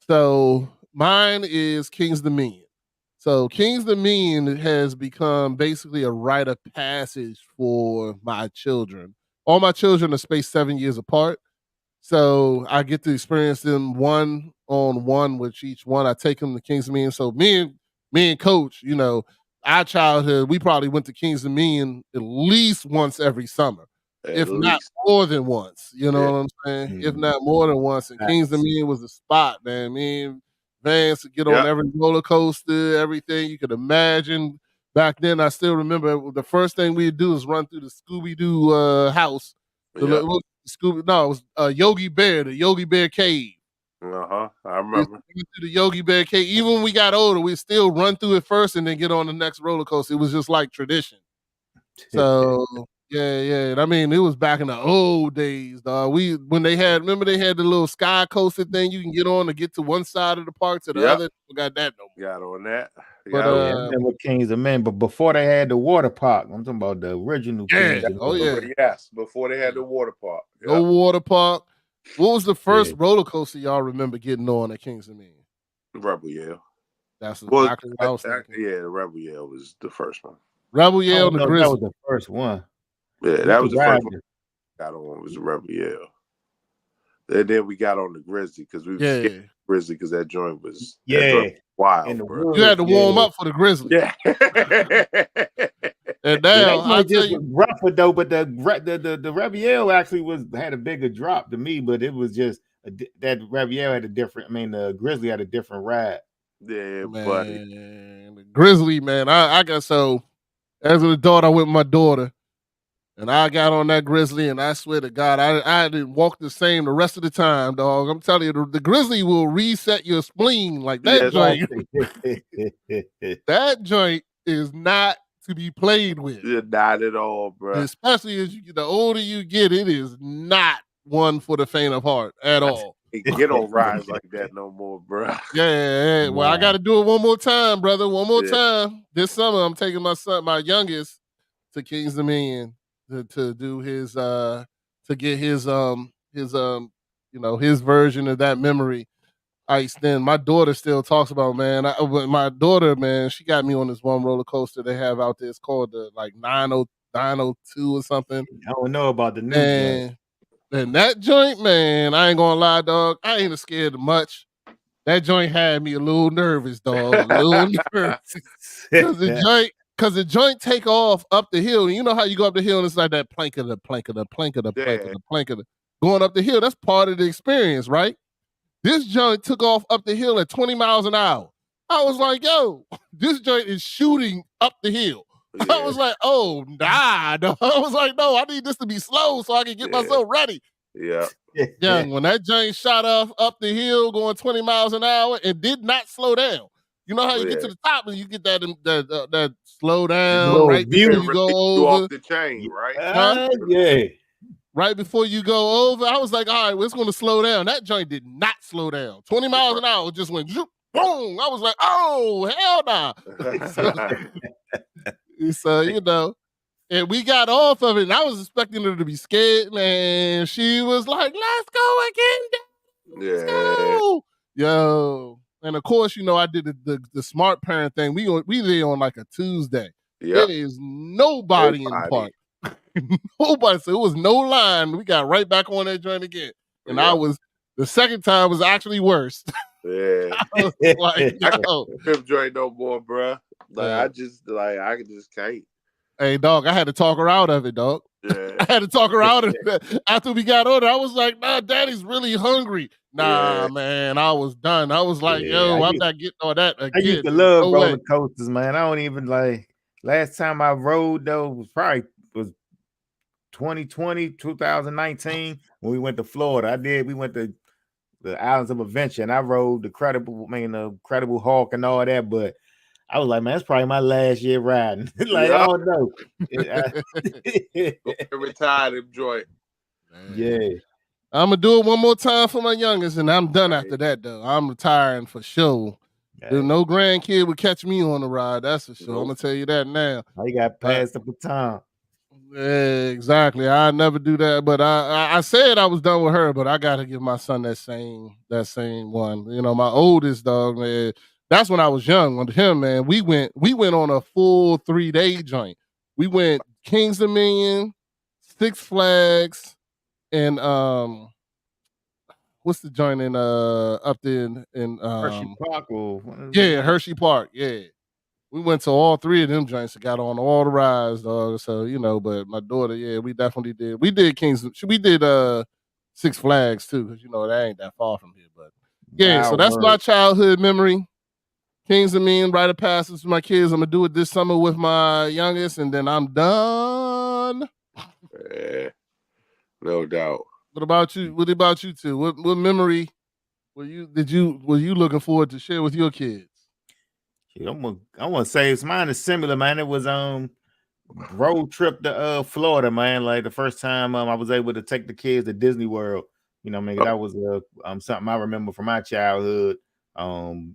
So mine is King's Dominion. So King's Dominion has become basically a rite of passage for my children. All my children are spaced 7 years apart. So I get to experience them one-on-one with each one. I take them to King's Dominion. So me and Coach, you know, our childhood, we probably went to King's Dominion at least once every summer, if not more than once. You know what I'm saying? If not more than once. And King's Dominion was a spot, man. Me and Vance would get on every roller coaster, everything you could imagine. Back then, I still remember the first thing we'd do is run through the Scooby-Doo house. Scooby, no, it was Yogi Bear, the Yogi Bear cave. I remember. We through the Yogi Bear cave. Even when we got older, we still run through it first and then get on the next roller coaster. It was just like tradition. So yeah. I mean, it was back in the old days, dog. When they had the little sky coaster thing you can get on to get to one side of the park to the other. We got that no more. Got on that. But I remember Kings of Men, but before they had the water park, I'm talking about the original. Yeah. Kings Oh yeah. Yes, before they had the water park. No water park. What was the first roller coaster y'all remember getting on at King's Dominion? Rebel Yell. That's exactly what I was thinking. Yeah, the Rebel Yell was the first one. Rebel Yell and the Grizzly. That was the first one. Yeah, that was the first one. Got on was the Rebel Yell. And then we got on the Grizzly because we were scared Grizzly because that joint was wild. Bro. You had to warm up for the Grizzly. Yeah. And now I tell you, rougher though, but the Rebel actually had a bigger drop to me, but it was just that Rebel had a different. I mean, the Grizzly had a different ride. Yeah, man, buddy. The Grizzly, man. I got so as an adult, I went with my daughter. And I got on that Grizzly, and I swear to God, I didn't walk the same the rest of the time, dog. I'm telling you, the Grizzly will reset your spleen like that joint. That joint is not to be played with. Yeah, not at all, bro. Especially as the older you get, it is not one for the faint of heart at all. Get on rides like that no more, bro. Yeah. Well, I got to do it one more time, brother. One more time. This summer, I'm taking my youngest, to King's Dominion. To do his to get his his version of that memory I extend. My daughter still talks about, man. My daughter, man, she got me on this one roller coaster they have out there. It's called the 902 or something. I don't know about the new joint. And that joint, man, I ain't gonna lie, dog. I ain't scared of much. That joint had me a little nervous, dog. A little nervous. Because the joint take off up the hill. And you know how you go up the hill and it's like that plank of the going up the hill. That's part of the experience, right? This joint took off up the hill at 20 miles an hour. I was like, yo, this joint is shooting up the hill. Yeah. I was like, oh, nah. No. I was like, no, I need this to be slow so I can get myself ready. Yeah. When that joint shot off up the hill going 20 miles an hour and did not slow down. You know how you get to the top and you get that slow down right before you go over off the chain, right? Right before you go over. I was like, all right, it's going to slow down. That joint did not slow down. 20 miles an hour just went boom. I was like, oh, hell nah. So, and we got off of it and I was expecting her to be scared, man. She was like, let's go again. Let's go. Yo. And of course, I did the smart parent thing. We there on like a Tuesday. Yep. There is nobody in the park. Nobody. So it was no line. We got right back on that joint again. And the second time was actually worse. Yeah. I was like, I can't joint no more, bro. Like I just can't. Hey, dog, I had to talk her out of it, dog. Yeah. I had to talk her out of it. After we got older, I was like, nah, daddy's really hungry. Nah, Yeah. man, I was done. I was like, Yeah, yo, I'm not getting all that I used again. to love No roller way. coasters, man. I don't even like. Last time I rode though was 2020, 2019 when we went to Florida. We went to the Islands of Adventure, and I rode the Credible Hawk and all that. But I was like, man, that's probably my last year riding. Like, Yeah. I don't know. Retired him joint. Yeah. I'm gonna do it one more time for my youngest, and I'm done after that. Though I'm retiring for sure. Yeah. No grandkid would catch me on the ride. That's for sure. Nope. I'm gonna tell you that now. I got past the baton. Yeah, exactly. I never do that, but I said I was done with her, but I gotta give my son that same one. You know, my oldest dog, man. That's when I was young. With him, man, we went on a full 3-day joint. We went Kings Dominion, Six Flags, and what's the joint in up there in Hershey Park yeah, Hershey Park, yeah. We went to all 3 of them joints and got on all the rides, dog. So, you know, but my daughter, yeah, we definitely did. We did we did Six Flags too, because you know that ain't that far from here. But yeah, so that's my childhood memory. Kings of Mean, rite of passage for my kids. I'm gonna do it this summer with my youngest, and then I'm done. Yeah, no doubt. What about you? What about you two? What memory were you looking forward to share with your kids? I'm gonna say mine is similar, man. It was road trip to Florida, man. Like the first time I was able to take the kids to Disney World. You know, that was something I remember from my childhood.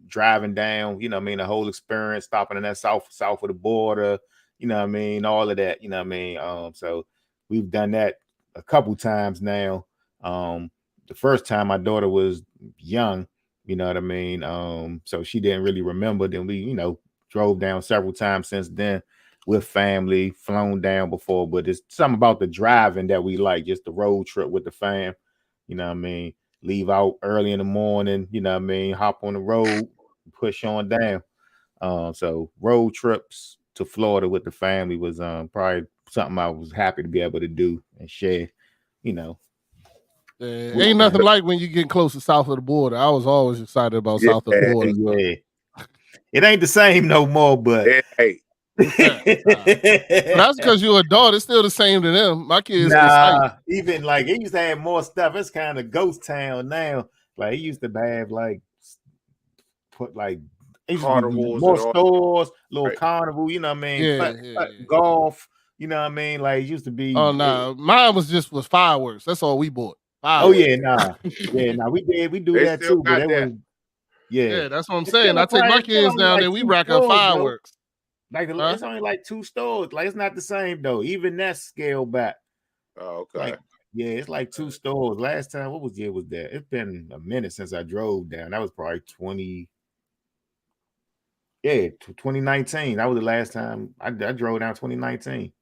Driving down, the whole experience, stopping in that south of the border, all of that, so we've done that a couple times now. The first time my daughter was young, so she didn't really remember. Then we, drove down several times since then with family, flown down before, but it's something about the driving that we like, just the road trip with the fam, leave out early in the morning, hop on the road, push on down. So road trips to Florida with the family was probably something I was happy to be able to do and share, Ain't nothing like when you get close to south of the border. I was always excited about south of the border. Yeah. It ain't the same no more, but hey. That's because you're an adult. It's still the same to them. My kids, even like it used to have more stuff. It's kind of ghost town now. Like it used to have carnivals, more stores, little right. Carnival. Golf. Like it used to be. Oh no, mine was fireworks. That's all we bought. Fireworks. We do that too. But it was. Yeah, that's what I'm saying. I take my kids down there. We rack up fireworks. It's only like 2 stores. Like it's not the same though. Even that's scaled back. Oh, okay. It's like 2 stores. Last time, what was was that? It's been a minute since I drove down. That was probably 2019. That was the last time I drove down 2019.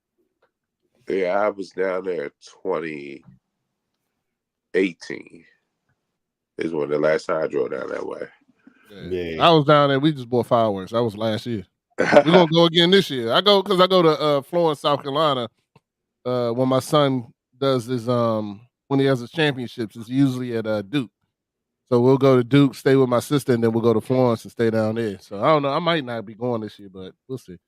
Yeah, I was down there 2018 is when the last time I drove down that way. Yeah. I was down there. We just bought fireworks. That was last year. We're gonna go again this year. I go to Florence, South Carolina. When my son does his when he has his championships, it's usually at Duke. So we'll go to Duke, stay with my sister, and then we'll go to Florence and stay down there. So I don't know. I might not be going this year, but we'll see.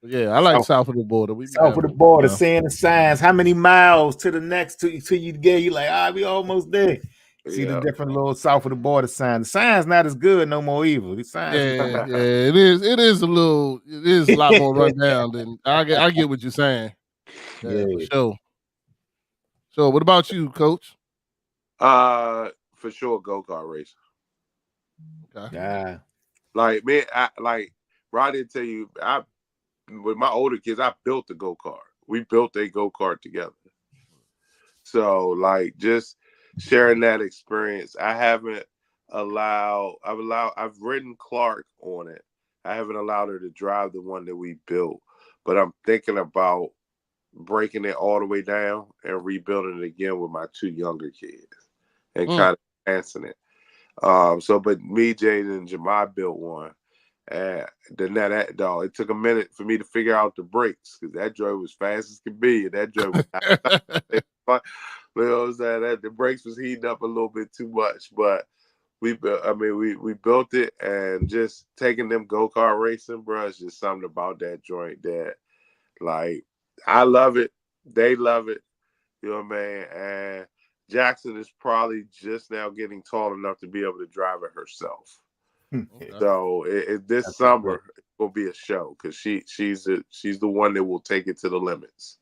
But yeah, I like south of the border. South of the border, seeing the signs. How many miles to the next till you get? You like, we almost there. See the different little south of the border signs. The sign's not as good no more either. The signs, it is. It is a lot more run down than I get what you're saying. Yeah, for sure. So, what about you, Coach? For sure, go-kart racing. Okay. Yeah. Like man, Rod didn't tell you. With my older kids, I built a go-kart. We built a go-kart together. So, like, just sharing that experience. I've ridden Clark on it. I haven't allowed her to drive the one that we built, but I'm thinking about breaking it all the way down and rebuilding it again with my 2 younger kids and kind of enhancing it. But me, Jaden, and Jamai built one, And then that dog, it took a minute for me to figure out the brakes because that joint was fast as can be, and that joint was you know what I'm saying? That the brakes was heating up a little bit too much, but we built it, and just taking them go-kart racing, bro, it's just something about that joint that, like, I love it, they love it, you know what I mean? And Jackson is probably just now getting tall enough to be able to drive it herself. Okay. So this summer it's gonna be a show because she's the one that will take it to the limits.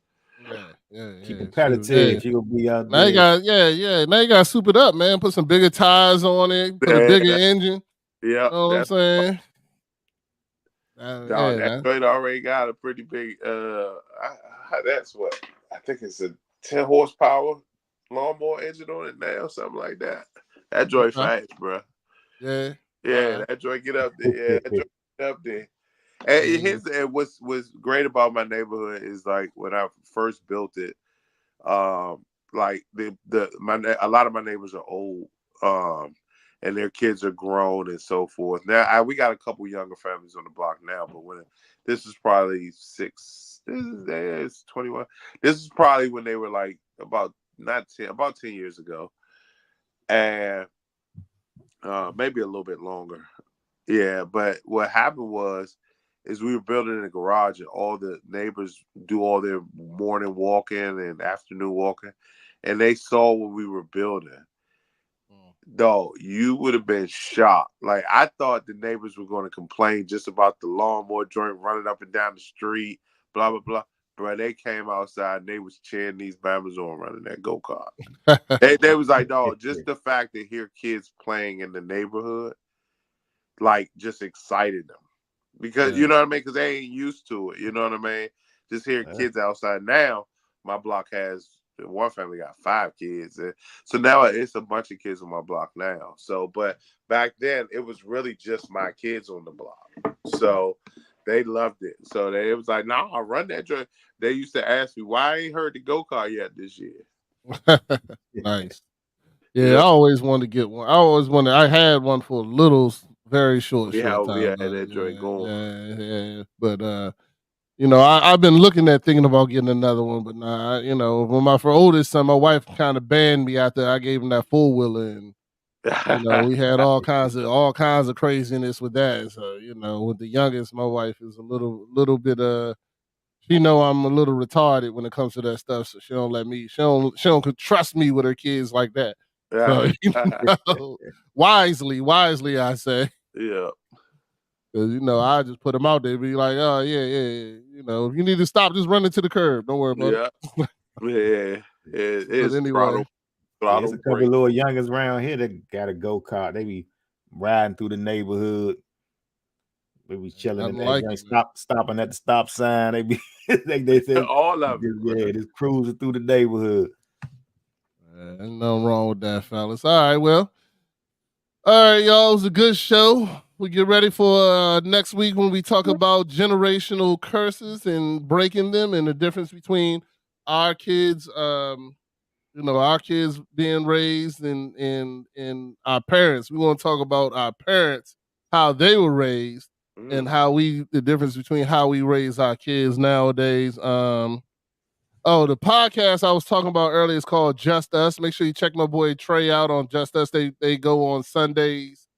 Yeah. She competitive. She'll be out now there. Now you gotta soup it up, man. Put some bigger tires on it. Put a bigger engine. Yeah, you know what I'm saying. That joint already got a pretty big. That's what I think it's a 10 horsepower lawnmower engine on it now, something like that. That joint fast, bro. Yeah. That joint get up there. Yeah, that joint get up there. And what's great about my neighborhood is, like, when I first built it, like a lot of my neighbors are old, and their kids are grown and so forth. Now we got a couple younger families on the block now, but when this is probably 21. This is probably when they were like about 10 years ago, and maybe a little bit longer. Yeah, but what happened is we were building in a garage, and all the neighbors do all their morning walking and afternoon walking, and they saw what we were building. Dog, you would have been shocked. Like, I thought the neighbors were going to complain just about the lawnmower joint running up and down the street, blah, blah, blah. Bro, they came outside and they was cheering these Bama's on running that go-kart. they was like, dog, just the fact to hear kids playing in the neighborhood, like, just excited them. Because, you know what I mean? Because they ain't used to it. You know what I mean? Just hearing kids outside. Now, my block has, one family got 5 kids. So now it's a bunch of kids on my block now. So, but back then, it was really just my kids on the block. So they loved it. So it was like, no, I'll run that joint. They used to ask me, why I ain't heard the go-kart yet this year? Nice. Yeah, I always wanted to get one. I had one for a little, very short time. Yeah, that joint going. Yeah. But, you know, I've been thinking about getting another one, but nah, you know, when my oldest son, my wife kind of banned me after I gave him that 4-wheeler, and you know, we had all kinds of craziness with that. So, you know, with the youngest, my wife is a little bit she know I'm a little retarded when it comes to that stuff, so she don't let me. She don't trust me with her kids like that. So, you know, wisely, I say. Yeah. Because, you know, I just put them out there, be like, oh, yeah. You know, if you need to stop, just run into the curb. Don't worry about it. Yeah. It is. Anyway. There's a couple of little youngers around here that got a go-kart. They be riding through the neighborhood. They be chilling and stopping at the stop sign. They be they say all of it. Yeah, just cruising through the neighborhood. There's nothing wrong with that, fellas. All right, well. All right, y'all. It was a good show. We get ready for next week when we talk about generational curses and breaking them, and the difference between our kids, you know, our kids being raised and our parents. We want to talk about our parents, how they were raised, and the difference between how we raise our kids nowadays. The podcast I was talking about earlier is called Just Us. Make sure you check my boy Trey out on Just Us. They go on Sundays,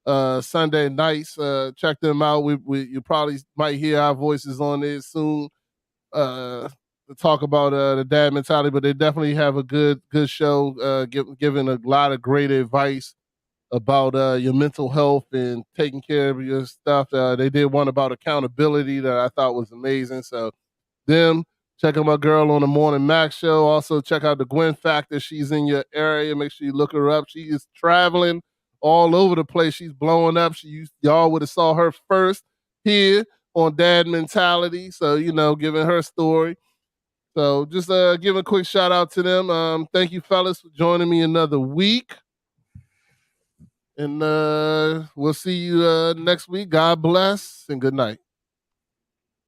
Sunday nights. Check them out. You probably might hear our voices on there soon. To talk about the dad mentality, but they definitely have a good show, giving a lot of great advice about your mental health and taking care of your stuff. They did one about accountability that I thought was amazing. So check out my girl on the Morning Max show. Also check out the Gwen Factor. She's in your area. Make sure you look her up. She is traveling all over the place. She's blowing up. Y'all would have saw her first here on Dad Mentality. So, you know, giving her story. So just give a quick shout out to them. Thank you, fellas, for joining me another week. And we'll see you next week. God bless and good night.